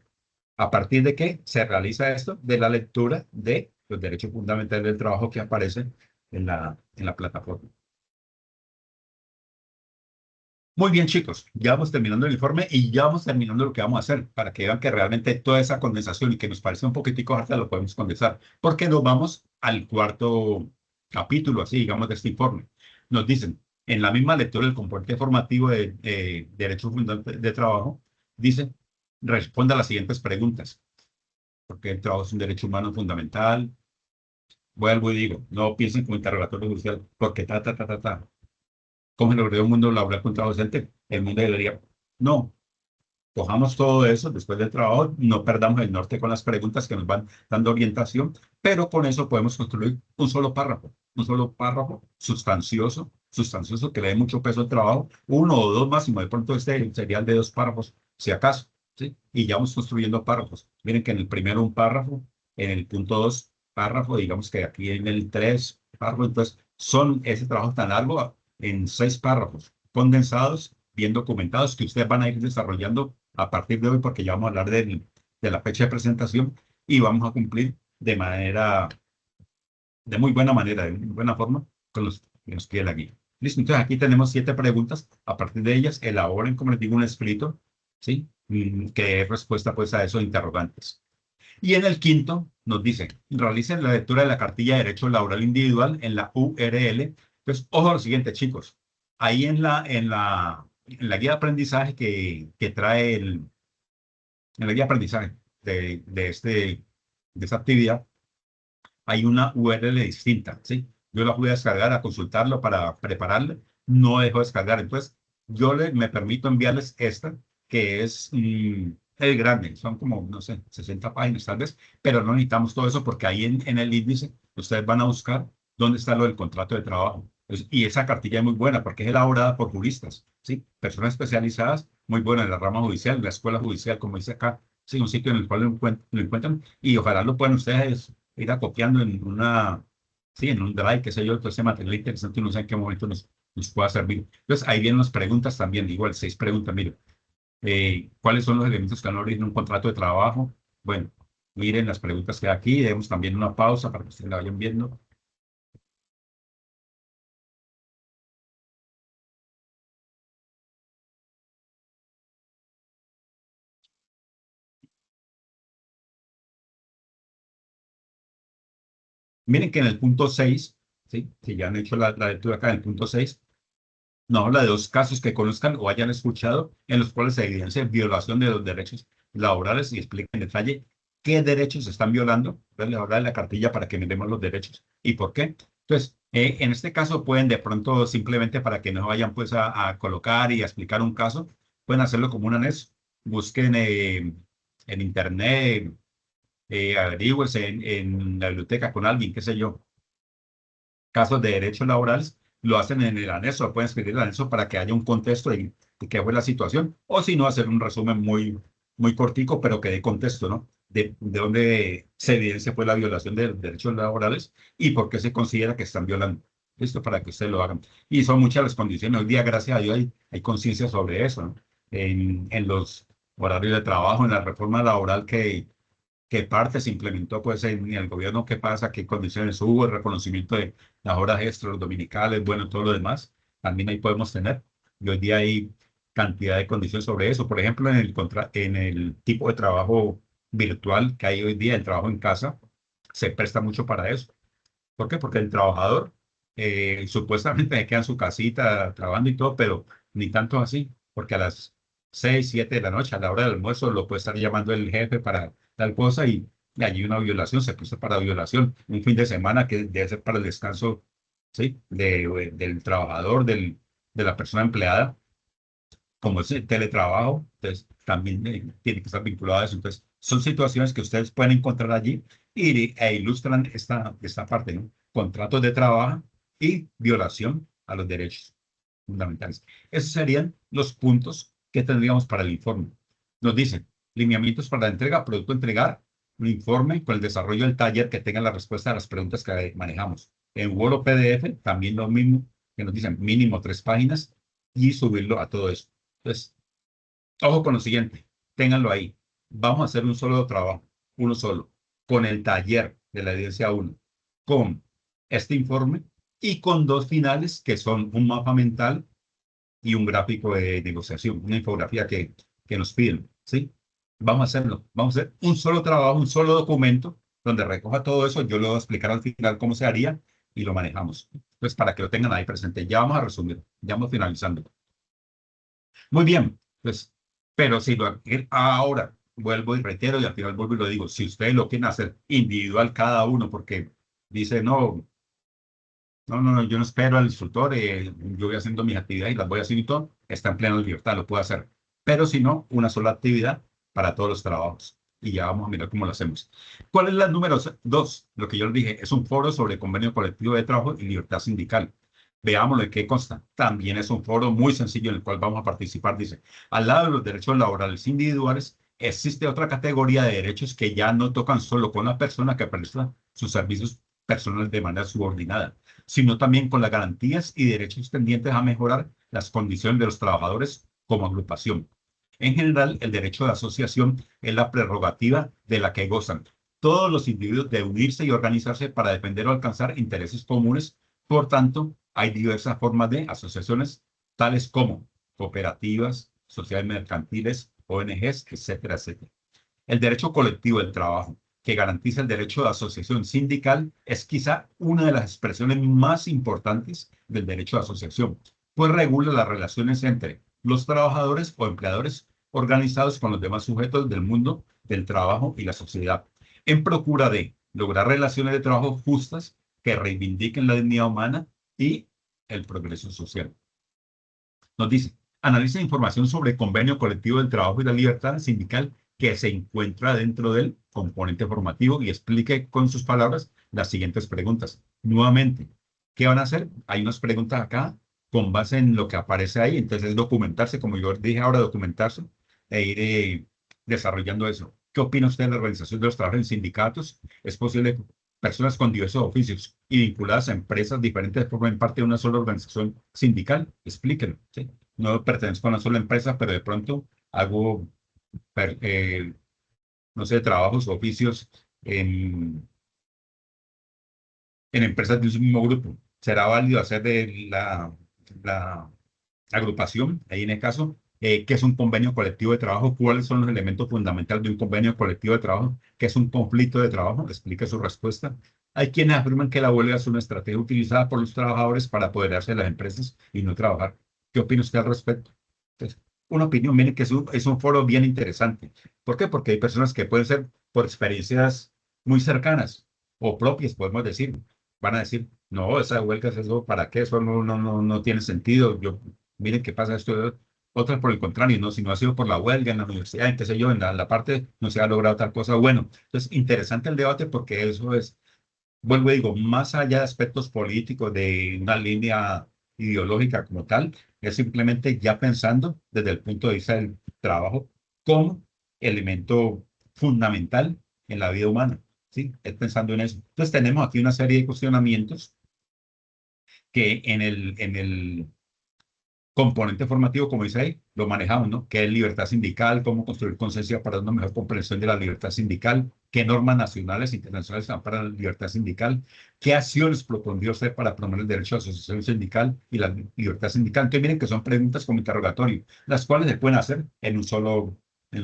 ¿A partir de qué se realiza esto? De la lectura de los derechos fundamentales del trabajo que aparecen en la plataforma. Muy bien, chicos, ya vamos terminando el informe y ya vamos terminando lo que vamos a hacer para que vean que realmente toda esa condensación y que nos parece un poquitico harta lo podemos condensar, porque nos vamos al cuarto capítulo, así digamos, de este informe. Nos dicen, en la misma lectura del componente formativo de derechos fundamentales de trabajo, dice, responda a las siguientes preguntas, porque el trabajo es un derecho humano fundamental. Vuelvo y digo, no piensen como interrogatorio judicial, porque ta. ¿Cómo se logró un mundo laboral con trabajo decente? El mundo debería. No, cojamos todo eso después del trabajo, no perdamos el norte con las preguntas que nos van dando orientación, pero con eso podemos construir un solo párrafo sustancioso que le dé mucho peso al trabajo, uno o dos máximo, de pronto este sería el de dos párrafos, si acaso, ¿sí? Y ya vamos construyendo párrafos. Miren que en el primero un párrafo, en el punto dos párrafo, digamos que aquí en el tres párrafo, entonces son ese trabajo tan largo en seis párrafos condensados, bien documentados, que ustedes van a ir desarrollando a partir de hoy, porque ya vamos a hablar de la fecha de presentación y vamos a cumplir de muy buena manera, de muy buena forma, con los que nos pide la guía. Listo, entonces aquí tenemos 7 preguntas. A partir de ellas, elaboren, como les digo, un escrito, ¿sí? Que es respuesta pues a esos interrogantes. Y en el quinto nos dice, realicen la lectura de la cartilla de derecho laboral individual en la URL. Entonces, ojo a lo siguiente, chicos. Ahí en la guía de aprendizaje que trae en la guía de aprendizaje de esta actividad, hay una URL distinta, ¿sí? Yo la voy a descargar, a consultarlo para prepararle. No dejo descargar. Entonces, me permito enviarles esta, que es grande. Son como, no sé, 60 páginas tal vez, pero no necesitamos todo eso porque ahí en el índice ustedes van a buscar dónde está lo del contrato de trabajo. Y esa cartilla es muy buena porque es elaborada por juristas, ¿sí? Personas especializadas, muy buenas en la rama judicial, en la escuela judicial, como dice acá. Sí, un sitio en el cual lo encuentran y ojalá lo puedan ustedes ir acopiando sí, en un drive, qué sé yo, todo ese material interesante, no sé en qué momento nos pueda servir. Entonces, ahí vienen las preguntas también, igual, 6 preguntas, mire, ¿cuáles son los elementos que van a abrir un contrato de trabajo? Bueno, miren las preguntas que hay aquí, demos también una pausa para que ustedes la vayan viendo. Miren que en el punto 6, ¿sí? Si ya han hecho la lectura acá en el punto 6, nos habla de 2 casos que conozcan o hayan escuchado en los cuales se evidencia violación de los derechos laborales y explica en detalle qué derechos se están violando. Entonces, le habla de la cartilla para que miremos los derechos y por qué. Entonces, en este caso pueden de pronto simplemente para que no vayan pues a colocar y a explicar un caso, pueden hacerlo como un anexo. Busquen en internet, averígüense en la biblioteca con alguien, qué sé yo, casos de derechos laborales, lo hacen en el anexo, pueden escribir el anexo para que haya un contexto de qué fue la situación, o si no, hacer un resumen muy cortico, pero que dé contexto, ¿no? De dónde se evidencia pues la violación de los derechos laborales y por qué se considera que están violando. Esto para que ustedes lo hagan. Y son muchas las condiciones. Hoy día, gracias a Dios, hay conciencia sobre eso, ¿no? En los horarios de trabajo, en la reforma laboral que parte se implementó pues en el gobierno, qué pasa, qué condiciones hubo, el reconocimiento de las horas extras, los dominicales, bueno, todo lo demás, también ahí podemos tener. Y hoy día hay cantidad de condiciones sobre eso. Por ejemplo, en el tipo de trabajo virtual que hay hoy día, el trabajo en casa, se presta mucho para eso. ¿Por qué? Porque el trabajador supuestamente se queda en su casita trabajando y todo, pero ni tanto así, porque a las 6, 7 de la noche, a la hora del almuerzo, lo puede estar llamando el jefe para tal cosa y allí una violación, se presta para violación. Un fin de semana que debe ser para el descanso, ¿sí? Del trabajador, de la persona empleada, como es el teletrabajo, entonces también tiene que estar vinculado a eso. Entonces, son situaciones que ustedes pueden encontrar allí e ilustran esta parte, ¿no? Contratos de trabajo y violación a los derechos fundamentales. Esos serían los puntos que tendríamos para el informe. Nos dicen, Lineamientos para la entrega, producto a entregar, un informe con el desarrollo del taller que tenga la respuesta a las preguntas que manejamos. En Word o PDF, también lo mismo, que nos dicen mínimo 3 páginas y subirlo a todo eso. Entonces, ojo con lo siguiente, ténganlo ahí. Vamos a hacer un solo trabajo, uno solo, con el taller de la evidencia 1, con este informe y con 2 finales que son un mapa mental y un gráfico de negociación, una infografía que nos piden, ¿sí? Vamos a hacerlo, vamos a hacer un solo trabajo, un solo documento donde recoja todo eso. Yo lo voy a explicar al final cómo se haría y lo manejamos. Entonces, para que lo tengan ahí presente, ya vamos a resumir, ya vamos finalizando. Muy bien, pues, pero si lo ahora vuelvo y reitero y al final vuelvo y lo digo, si ustedes lo quieren hacer individual cada uno, porque dice, no, yo no espero al instructor, yo voy haciendo mis actividades y las voy haciendo y todo, está en plena libertad, lo puedo hacer. Pero si no, una sola actividad para todos los trabajos. Y ya vamos a mirar cómo lo hacemos. ¿Cuál es la número 2? Lo que yo les dije, es un foro sobre convenio colectivo de trabajo y libertad sindical. Veamos de qué consta. También es un foro muy sencillo en el cual vamos a participar. Dice, al lado de los derechos laborales individuales, existe otra categoría de derechos que ya no tocan solo con la persona que presta sus servicios personales de manera subordinada, sino también con las garantías y derechos tendientes a mejorar las condiciones de los trabajadores como agrupación. En general, el derecho de asociación es la prerrogativa de la que gozan todos los individuos de unirse y organizarse para defender o alcanzar intereses comunes. Por tanto, hay diversas formas de asociaciones, tales como cooperativas, sociedades mercantiles, ONGs, etcétera, etcétera. El derecho colectivo del trabajo, que garantiza el derecho de asociación sindical, es quizá una de las expresiones más importantes del derecho de asociación, pues regula las relaciones entre los trabajadores o empleadores organizados con los demás sujetos del mundo del trabajo y la sociedad, en procura de lograr relaciones de trabajo justas que reivindiquen la dignidad humana y el progreso social. Nos dice, analiza información sobre el convenio colectivo del trabajo y la libertad sindical que se encuentra dentro del componente formativo y explique con sus palabras las siguientes preguntas. Nuevamente, ¿qué van a hacer? Hay unas preguntas acá con base en lo que aparece ahí. Entonces, es documentarse, como yo dije ahora, documentarse e ir desarrollando eso. ¿Qué opina usted de la organización de los trabajadores en sindicatos? ¿Es posible que personas con diversos oficios y vinculadas a empresas diferentes formen parte de una sola organización sindical? Explíquenlo, ¿sí? No pertenezco a una sola empresa, pero de pronto hago, no sé, trabajos, oficios en, en empresas de un mismo grupo. ¿Será válido hacer de la agrupación, ahí en el caso, qué es un convenio colectivo de trabajo, cuáles son los elementos fundamentales de un convenio colectivo de trabajo, qué es un conflicto de trabajo? Explique su respuesta. Hay quienes afirman que la huelga es una estrategia utilizada por los trabajadores para apoderarse de las empresas y no trabajar. ¿Qué opina usted al respecto? Entonces, una opinión, miren que es un foro bien interesante. ¿Por qué? Porque hay personas que pueden ser por experiencias muy cercanas o propias, podemos decir. Van a decir, no, esa huelga es eso, ¿para qué? Eso no tiene sentido. Miren qué pasa esto. Otras por el contrario, no, si no ha sido por la huelga en la universidad, en qué sé yo, en la parte no se ha logrado tal cosa. Bueno, entonces interesante el debate porque eso es, vuelvo y digo, más allá de aspectos políticos, de una línea ideológica como tal, es simplemente ya pensando desde el punto de vista del trabajo como elemento fundamental en la vida humana, ¿sí? Es pensando en eso. Entonces tenemos aquí una serie de cuestionamientos que en el componente formativo, como dice ahí, lo manejamos, ¿no? ¿Qué es libertad sindical? ¿Cómo construir conciencia para una mejor comprensión de la libertad sindical? ¿Qué normas nacionales e internacionales están para la libertad sindical? ¿Qué acciones propondría usted para promover el derecho a asociación sindical y la libertad sindical? Entonces, miren que son preguntas como interrogatorio, las cuales se pueden hacer en una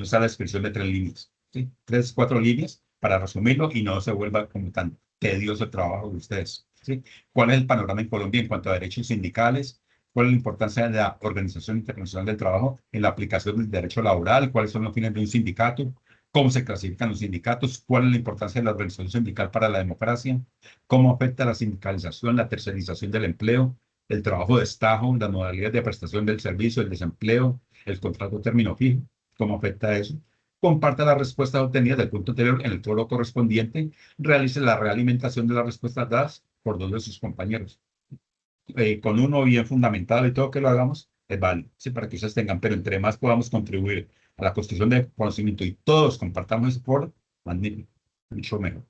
sola descripción de 3 líneas, ¿sí? 3, 4 líneas para resumirlo y no se vuelva como tan tedioso el trabajo de ustedes, ¿sí? ¿Cuál es el panorama en Colombia en cuanto a derechos sindicales? ¿Cuál es la importancia de la Organización Internacional del Trabajo en la aplicación del derecho laboral? ¿Cuáles son los fines de un sindicato? ¿Cómo se clasifican los sindicatos? ¿Cuál es la importancia de la organización sindical para la democracia? ¿Cómo afecta la sindicalización, la tercerización del empleo, el trabajo de estajo, las modalidades de prestación del servicio, el desempleo, el contrato término fijo? ¿Cómo afecta eso? Comparta las respuestas obtenidas del punto anterior en el foro correspondiente. Realice la realimentación de las respuestas dadas por 2 de sus compañeros, con uno bien fundamentado y todo que lo hagamos, es válido, ¿sí? Para que ustedes tengan, pero entre más podamos contribuir a la construcción de conocimiento y todos compartamos ese foro, magnífico, mucho mejor.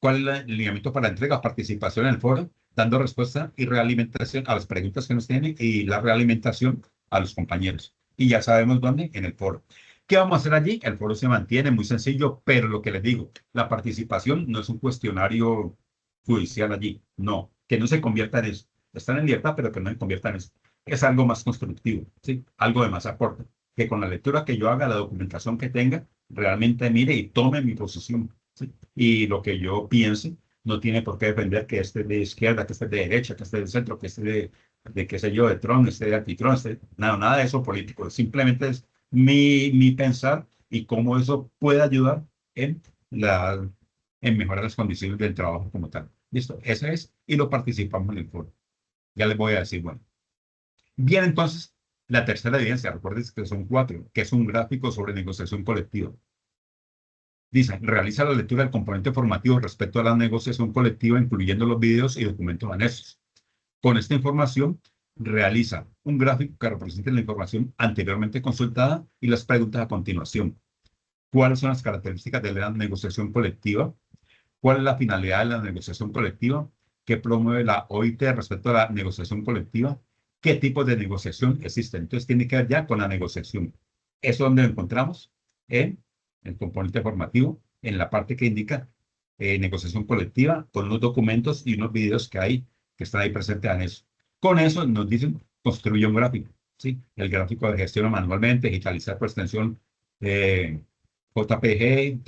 ¿Cuál es el lineamiento para la entrega? Participación en el foro, dando respuesta y realimentación a las preguntas que nos tienen y la realimentación a los compañeros. Y ya sabemos dónde, en el foro. ¿Qué vamos a hacer allí? El foro se mantiene muy sencillo, pero lo que les digo, la participación no es un cuestionario judicial allí, no, que no se convierta en eso. Están en libertad, pero que no se convierta en eso. Es algo más constructivo, ¿sí? Algo de más aporte. Que con la lectura que yo haga, la documentación que tenga, realmente mire y tome mi posición, ¿sí? Y lo que yo piense no tiene por qué depender que esté de izquierda, que esté de derecha, que esté del centro, que esté de qué sé yo, de Trump, esté de antitrump, nada de eso político. Simplemente es mi pensar y cómo eso puede ayudar en, la, en mejorar las condiciones del trabajo como tal. Listo, ese es, y lo participamos en el foro. Ya les voy a decir, bueno. Bien, entonces, la tercera evidencia, recuerden que son 4, que es un gráfico sobre negociación colectiva. Dice, realiza la lectura del componente formativo respecto a la negociación colectiva, incluyendo los videos y documentos anexos. Con esta información, realiza un gráfico que represente la información anteriormente consultada y las preguntas a continuación. ¿Cuáles son las características de la negociación colectiva? ¿Cuál es la finalidad de la negociación colectiva? ¿Qué promueve la OIT respecto a la negociación colectiva? ¿Qué tipo de negociación existe? Entonces, tiene que ver ya con la negociación. Eso es donde lo encontramos en el componente formativo, en la parte que indica negociación colectiva, con unos documentos y unos videos que hay, que están ahí presentes en eso. Con eso nos dicen, construye un gráfico, ¿sí? El gráfico de gestión manualmente, digitalizar por extensión JPG,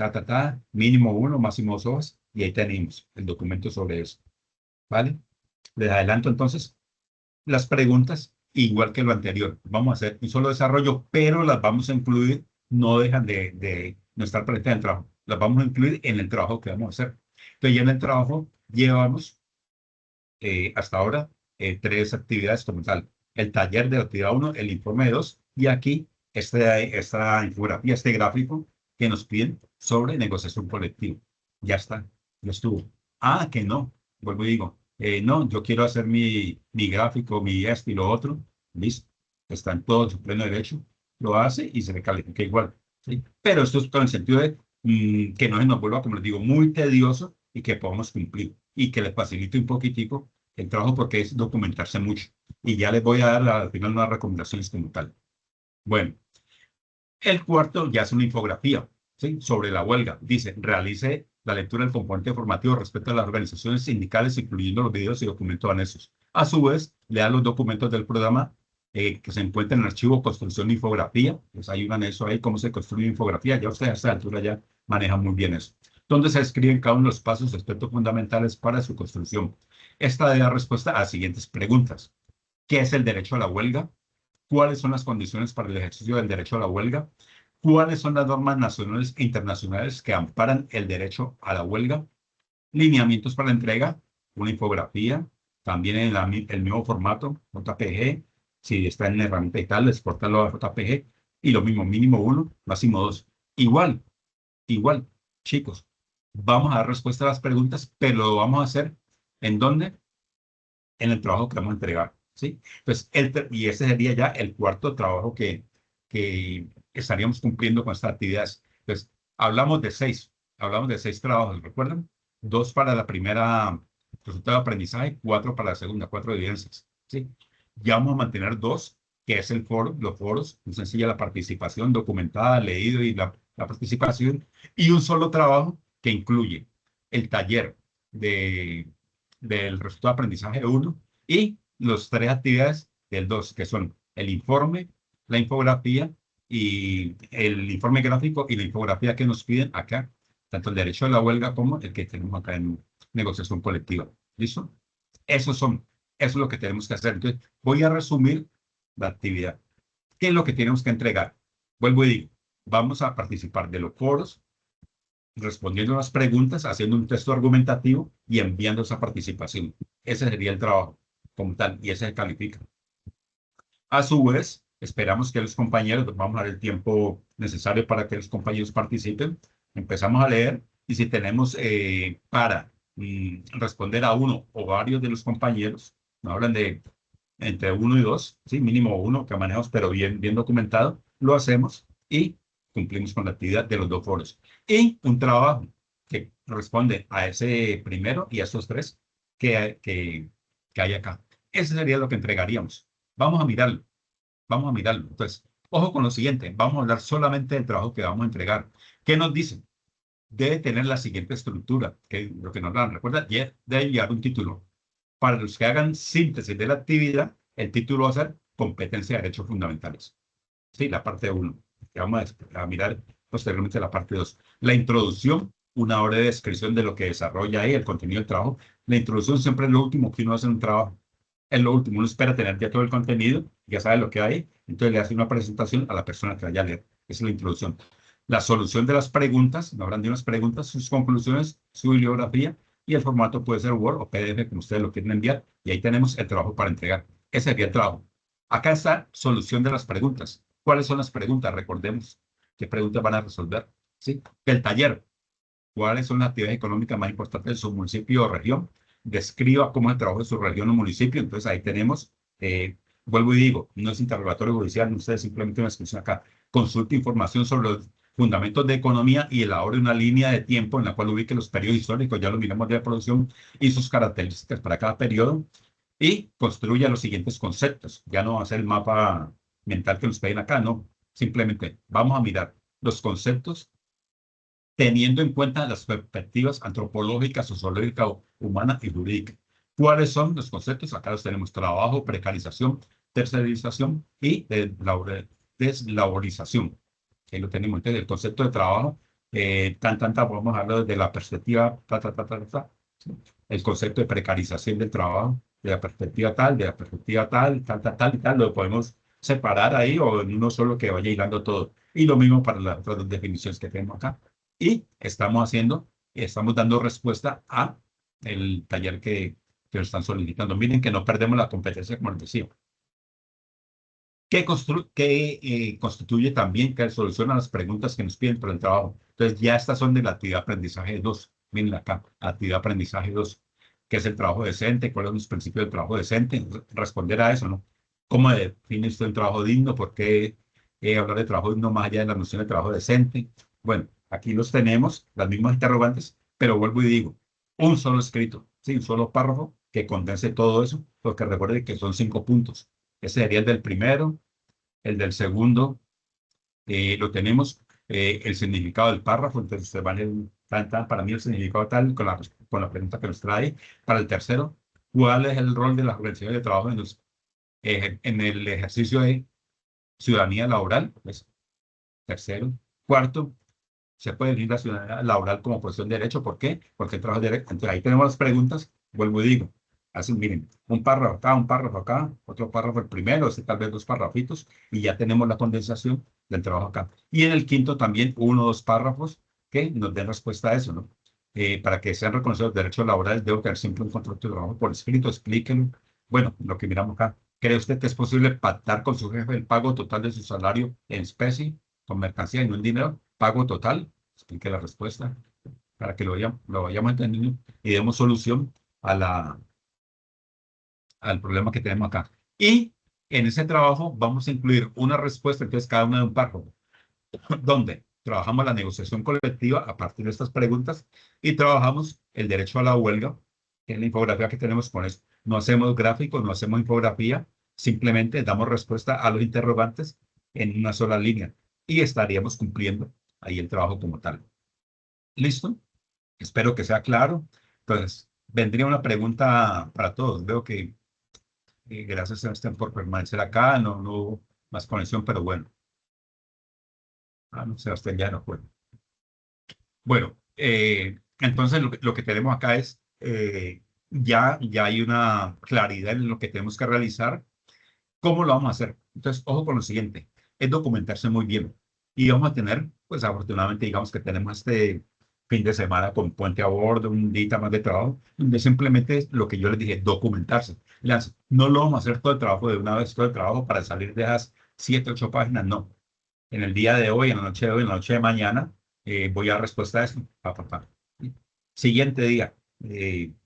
mínimo 1, máximo 2 hojas, y ahí tenemos el documento sobre eso, ¿vale? Les adelanto entonces las preguntas, igual que lo anterior. Vamos a hacer un solo desarrollo, pero las vamos a incluir, no dejan de no estar presentes en el trabajo. Las vamos a incluir en el trabajo que vamos a hacer. Entonces, ya en el trabajo llevamos hasta ahora 3 actividades como tal. El taller de la actividad 1, el informe de 2, y aquí esta infografía, este gráfico que nos piden sobre negociación colectiva. Ya está, ya estuvo. Ah, que no, vuelvo y digo, no, yo quiero hacer mi gráfico, mi esto y lo otro. Listo, está en todo su pleno derecho, lo hace y se le califica igual, ¿sí? Pero esto es con el sentido de que no se nos vuelva, como les digo, muy tedioso y que podamos cumplir y que les facilite un poquitico el trabajo porque es documentarse mucho. Y ya les voy a dar al final unas recomendaciones como tal. Bueno, el cuarto ya es una infografía, ¿sí? Sobre la huelga. Dice, realice la lectura del componente formativo respecto a las organizaciones sindicales, incluyendo los videos y documentos anexos. A su vez, lea los documentos del programa que se encuentran en el archivo construcción de infografía. Pues hay un anexo ahí, cómo se construye infografía. Ya ustedes a esta altura ya manejan muy bien eso. Donde se describen cada uno de los pasos y aspectos fundamentales para su construcción. Esta da respuesta a las siguientes preguntas. ¿Qué es el derecho a la huelga? ¿Cuáles son las condiciones para el ejercicio del derecho a la huelga? ¿Cuáles son las normas nacionales e internacionales que amparan el derecho a la huelga? Lineamientos para la entrega, una infografía, también en el mismo formato, JPG. Si está en la herramienta y tal, exportarlo a JPG. Y lo mismo, mínimo 1, máximo 2. Igual, chicos, vamos a dar respuesta a las preguntas, pero lo vamos a hacer ¿en dónde? En el trabajo que vamos a entregar, ¿sí? Pues y ese sería ya el cuarto trabajo que estaríamos cumpliendo con estas actividades. Entonces, hablamos de 6 trabajos, ¿recuerdan? 2 para la primera resultado de aprendizaje, 4 para la segunda, 4 evidencias, ¿sí? Ya vamos a mantener 2, que es el foro, los foros, muy sencilla la participación documentada, leído y la participación, y un solo trabajo que incluye el taller de del resultado de aprendizaje 1 y las 3 actividades del 2, que son el informe, la infografía y el informe gráfico y la infografía que nos piden acá, tanto el derecho a la huelga como el que tenemos acá en negociación colectiva. ¿Listo? Esos son, eso es lo que tenemos que hacer. Entonces, voy a resumir la actividad. ¿Qué es lo que tenemos que entregar? Vuelvo y digo, vamos a participar de los foros, respondiendo las preguntas, haciendo un texto argumentativo y enviando esa participación. Ese sería el trabajo como tal y ese se califica. A su vez, esperamos que los compañeros, vamos a dar el tiempo necesario para que los compañeros participen. Empezamos a leer y si tenemos para responder a uno o varios de los compañeros, no hablan de entre 1 y 2, ¿sí? Mínimo 1 que manejamos, pero bien documentado, lo hacemos y cumplimos con la actividad de los 2 foros. Y un trabajo que responde a ese primero y a esos 3 que hay acá. Ese sería lo que entregaríamos. Vamos a mirarlo, vamos a mirarlo. Entonces, ojo con lo siguiente, vamos a hablar solamente del trabajo que vamos a entregar. ¿Qué nos dicen? Debe tener la siguiente estructura, que lo que nos dan, recuerda, debe llevar un título. Para los que hagan síntesis de la actividad, el título va a ser Competencia de Derechos Fundamentales. Sí, la parte 1. Vamos a mirar posteriormente la parte 2. La introducción, una hora de descripción de lo que desarrolla ahí, el contenido del trabajo. La introducción siempre es lo último que uno hace en un trabajo. Es lo último. Uno espera tener ya todo el contenido, ya sabe lo que hay, entonces le hace una presentación a la persona que vaya a leer. Esa es la introducción. La solución de las preguntas, nos habrán de unas preguntas, sus conclusiones, su bibliografía, y el formato puede ser Word o PDF, como ustedes lo quieren enviar, y ahí tenemos el trabajo para entregar. Ese sería el trabajo. Acá está solución de las preguntas. ¿Cuáles son las preguntas? Recordemos qué preguntas van a resolver. ¿Sí? El taller. ¿Cuáles son las actividades económicas más importantes de su municipio o región? Describa cómo es el trabajo de su región o municipio. Entonces ahí tenemos, vuelvo y digo, no es interrogatorio judicial, no es simplemente una descripción acá. Consulte información sobre los fundamentos de economía y elabore una línea de tiempo en la cual ubique los periodos históricos, ya lo miramos de la producción, y sus características para cada periodo, y construya los siguientes conceptos. Ya no va a ser el mapa mental que nos piden acá, no. Simplemente vamos a mirar los conceptos teniendo en cuenta las perspectivas antropológicas, sociológicas, humanas y jurídicas. ¿Cuáles son los conceptos? Acá los tenemos: trabajo, precarización, tercerización y deslaborización. Ahí lo tenemos. Entonces, el concepto de trabajo, vamos a hablar desde la perspectiva, el concepto de precarización del trabajo, de la perspectiva tal, de la perspectiva tal y tal, lo podemos separar ahí o en uno solo que vaya hilando todo. Y lo mismo para las otras 2 definiciones que tenemos acá. Y estamos dando respuesta a el taller que nos están solicitando. Miren que no perdemos la competencia, como les decía. ¿Qué constituye también que soluciona las preguntas que nos piden para el trabajo? Entonces, ya estas son de la actividad aprendizaje 2. Miren acá, actividad aprendizaje 2. ¿Qué es el trabajo decente? ¿Cuáles son los principios del trabajo decente? Responder a eso, ¿no? ¿Cómo define usted el trabajo digno? ¿Por qué hablar de trabajo digno más allá de la noción de trabajo decente? Bueno, aquí los tenemos, las mismas interrogantes, pero vuelvo y digo, un solo escrito, ¿sí? Un solo párrafo que condense todo eso, porque recuerde que son 5 puntos. Ese sería el del primero, el del segundo, lo tenemos, el significado del párrafo, entonces se van para mí el significado tal, con la pregunta que nos trae. Para el tercero, ¿cuál es el rol de las organizaciones de trabajo en el ejercicio de ciudadanía laboral? Pues, tercero. Cuarto, se puede definir la ciudadanía laboral como posición de derecho. ¿Por qué? Porque el trabajo es derecho. Entonces ahí tenemos las preguntas, vuelvo y digo. Así, miren, un párrafo acá, otro párrafo el primero, tal vez 2 párrafitos, y ya tenemos la condensación del trabajo acá. Y en el quinto también 1 o 2 párrafos que nos den respuesta a eso, ¿no? Para que sean reconocidos los derechos laborales, debo tener siempre un contrato de trabajo por escrito, explíquenlo. Bueno, lo que miramos acá. ¿Cree usted que es posible pactar con su jefe el pago total de su salario en especie, con mercancía y no en dinero? Pago total, explique la respuesta, para que lo vayamos entendiendo y demos solución al problema que tenemos acá. Y en ese trabajo vamos a incluir una respuesta, entonces cada una de un párrafo, donde trabajamos la negociación colectiva a partir de estas preguntas y trabajamos el derecho a la huelga, que es la infografía que tenemos con eso. No hacemos gráficos, no hacemos infografía, simplemente damos respuesta a los interrogantes en una sola línea y estaríamos cumpliendo ahí el trabajo como tal. ¿Listo? Espero que sea claro. Entonces, vendría una pregunta para todos. Veo que gracias, Sebastián, por permanecer acá. No hubo más conexión, pero bueno. No, Sebastián ya no fue. Bueno, entonces lo que tenemos acá es, ya hay una claridad en lo que tenemos que realizar. ¿Cómo lo vamos a hacer? Entonces, ojo con lo siguiente, es documentarse muy bien. Y vamos a tener, pues afortunadamente, digamos que tenemos este fin de semana con puente a bordo, un día más de trabajo, donde simplemente es lo que yo les dije, documentarse. No lo vamos a hacer todo el trabajo de una vez, todo el trabajo para salir de esas 7, 8 páginas, no. En el día de hoy, en la noche de hoy, en la noche de mañana, voy a dar respuesta a esto. Siguiente día,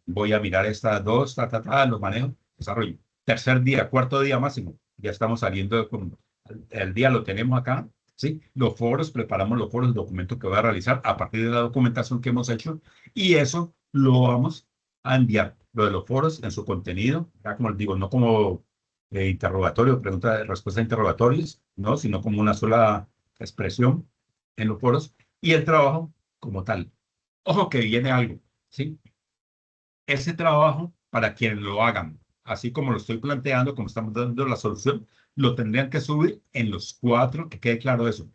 voy a mirar estas dos, los manejo, desarrollo. tercer día, cuarto día máximo, ya estamos saliendo con el día lo tenemos acá, ¿sí? Los foros, preparamos los foros, el documento que voy a realizar a partir de la documentación que hemos hecho y eso lo vamos a enviar, lo de los foros en su contenido, ya como les digo, no como interrogatorio, pregunta, respuesta a interrogatorios, no, sino como una sola expresión en los foros y el trabajo como tal. Ojo que viene algo, ¿sí? Ese trabajo, para quienes lo hagan, así como lo estoy planteando, como estamos dando la solución, lo tendrían que subir en los cuatro, que quede claro eso.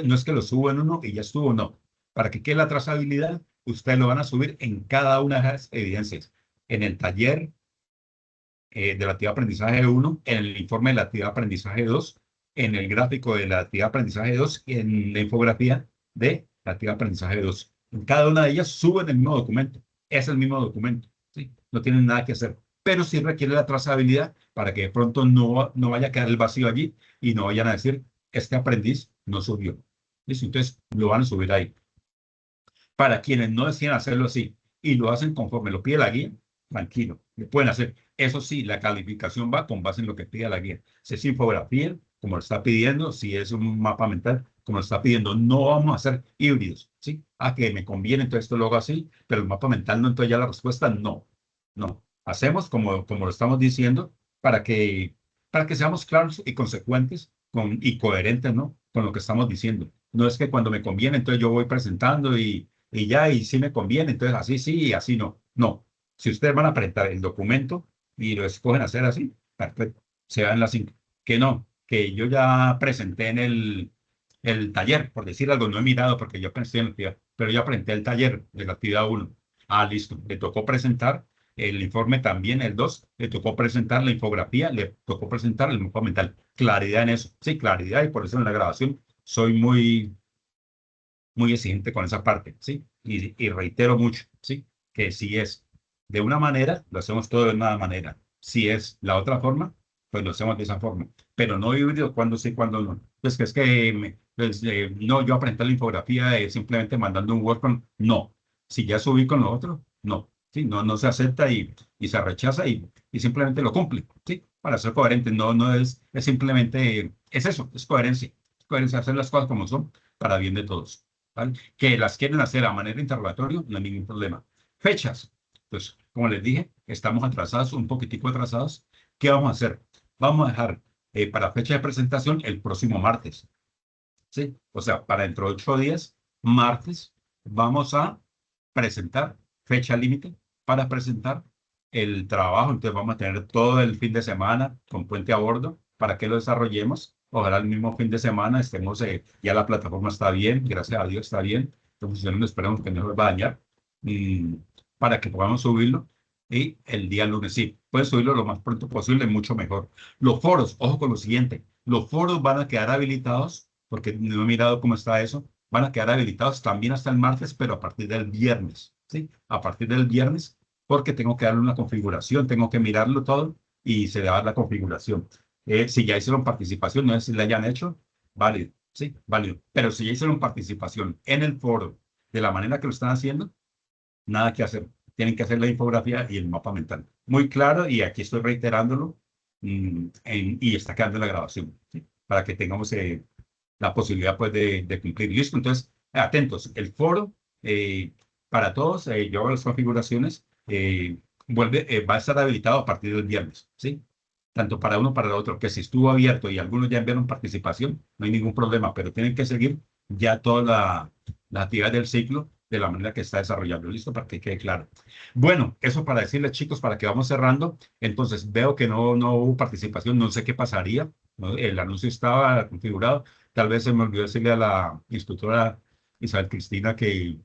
No es que lo subo en uno y ya estuvo, no. Para que quede la trazabilidad, ustedes lo van a subir en cada una de las evidencias. En el taller de la actividad de aprendizaje 1, en el informe de la actividad de aprendizaje 2, en el gráfico de la actividad de aprendizaje 2 y en la infografía de la actividad de aprendizaje 2. En cada una de ellas suben el mismo documento. Es el mismo documento. ¿Sí? No tienen nada que hacer. Pero sí requiere la trazabilidad para que de pronto no vaya a quedar el vacío allí y no vayan a decir, este aprendiz no subió. ¿Listo? Entonces lo van a subir ahí. Para quienes no deciden hacerlo así y lo hacen conforme lo pide la guía, tranquilo, lo pueden hacer. Eso sí, la calificación va con base en lo que pide la guía. Si es infografía, como lo está pidiendo, si es un mapa mental, como lo está pidiendo, no vamos a hacer híbridos, ¿sí? A que me conviene, entonces esto lo hago así, pero el mapa mental no, entonces ya la respuesta no, no. Hacemos como lo estamos diciendo para que seamos claros y consecuentes y coherentes, ¿no? Con lo que estamos diciendo. No es que cuando me conviene, entonces yo voy presentando y ya, y si me conviene, entonces así sí y así no. No. Si ustedes van a presentar el documento y lo escogen hacer así, perfecto, se dan las 5. Que no, que yo ya presenté en el taller, por decir algo, no he mirado porque yo pensé en la actividad, pero ya presenté el taller de la actividad 1. Ah, listo, le tocó presentar el informe también, el 2, le tocó presentar la infografía, le tocó presentar el mapa mental. Claridad en eso, sí, claridad, y por eso en la grabación soy muy exigente con esa parte, ¿sí? Y reitero mucho, ¿sí? Que si es de una manera, lo hacemos todo de una manera. Si es la otra forma, pues lo hacemos de esa forma. Pero no híbrido cuando sí, cuando no. Pues que es que no, yo aprendí la infografía simplemente mandando un Word no. Si ya subí con lo otro, no. Sí, no se acepta y se rechaza y simplemente lo cumple, ¿sí? Para ser coherente, no es simplemente, es eso, es coherencia. Es coherencia, hacer las cosas como son para bien de todos. ¿Vale? Que las quieren hacer a manera de interrogatorio, no hay ningún problema. Fechas. Pues, como les dije, estamos atrasados, un poquitico atrasados. ¿Qué vamos a hacer? Vamos a dejar para fecha de presentación el próximo martes. ¿Sí? O sea, para dentro de 8 días, martes, vamos a presentar fecha límite para presentar el trabajo. Entonces vamos a tener todo el fin de semana con puente a bordo para que lo desarrollemos. Ojalá el mismo fin de semana estemos, ya la plataforma está bien, gracias a Dios está bien, está funcionando, esperamos que no nos va a dañar, y para que podamos subirlo. Y el día lunes, sí, puedes subirlo lo más pronto posible, mucho mejor. Los foros, ojo con lo siguiente, los foros van a quedar habilitados, porque no he mirado cómo está eso, van a quedar habilitados también hasta el martes, pero a partir del viernes, ¿sí? A partir del viernes, porque tengo que darle una configuración, tengo que mirarlo todo y se le va a dar la configuración. Si ya hicieron participación, no sé si la hayan hecho, válido, sí, válido. Pero si ya hicieron participación en el foro de la manera que lo están haciendo, nada que hacer. Tienen que hacer la infografía y el mapa mental. Muy claro, y aquí estoy reiterándolo, y está quedando en la grabación, ¿sí? Para que tengamos la posibilidad pues, de cumplir. Listo, entonces, atentos. El foro para todos, yo hago las configuraciones, va a estar habilitado a partir del viernes, ¿sí? Tanto para uno para el otro, que si estuvo abierto y algunos ya enviaron participación, no hay ningún problema, pero tienen que seguir ya toda la actividad del ciclo de la manera que está desarrollando. Listo, para que quede claro. Bueno, eso para decirles, chicos, para que vamos cerrando. Entonces, veo que no hubo participación, no sé qué pasaría, ¿no? El anuncio estaba configurado. Tal vez se me olvidó decirle a la instructora Isabel Cristina que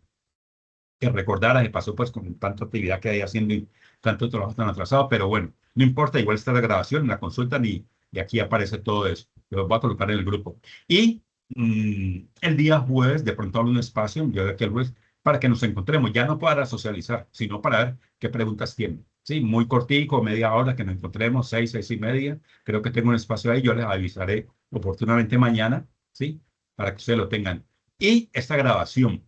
recordara, que pasó pues con tanta actividad que hay haciendo y tanto trabajo tan atrasado, pero bueno, no importa, igual está la grabación, la consultan y aquí aparece todo eso. Lo voy a colocar en el grupo. Y el día jueves, de pronto hablo un espacio, yo de aquí al jueves, para que nos encontremos, ya no para socializar, sino para ver qué preguntas tienen. Sí, muy cortico, media hora que nos encontremos, 6, 6:30. Creo que tengo un espacio ahí, yo les avisaré oportunamente mañana, ¿sí? Para que ustedes lo tengan. Y esta grabación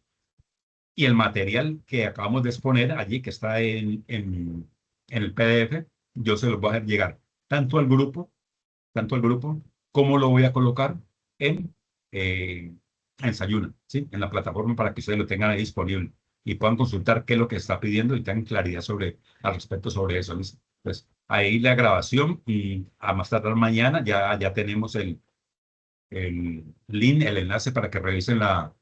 y el material que acabamos de exponer allí, que está en el PDF, yo se los voy a hacer llegar tanto al grupo, tanto al grupo, como lo voy a colocar en, eh, en Sayuna, ¿sí? En la plataforma para que ustedes lo tengan ahí disponible y puedan consultar qué es lo que está pidiendo y tengan claridad al respecto sobre eso. ¿Listo? Pues ahí la grabación y a más tardar mañana ya tenemos el link, el enlace para que revisen la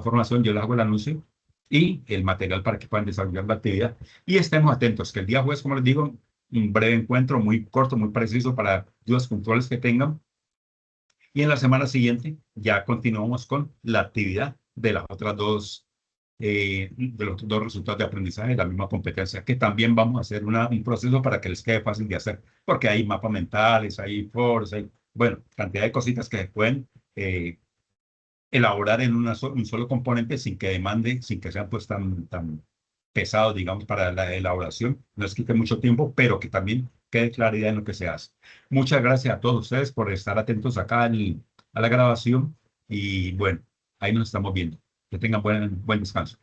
formación, yo les hago el anuncio y el material para que puedan desarrollar la actividad. Y estemos atentos, que el día jueves, como les digo, un breve encuentro muy corto, muy preciso para dudas puntuales que tengan. Y en la semana siguiente ya continuamos con la actividad de las otras dos, de los dos resultados de aprendizaje de la misma competencia, que también vamos a hacer un proceso para que les quede fácil de hacer, porque hay mapas mentales, hay foros, hay, bueno, cantidad de cositas que se pueden elaborar en un solo componente sin que demande, sin que sean pues tan pesados, digamos, para la elaboración. No les quite mucho tiempo, pero que también quede claridad en lo que se hace. Muchas gracias a todos ustedes por estar atentos acá a la grabación y bueno, ahí nos estamos viendo. Que tengan buen descanso.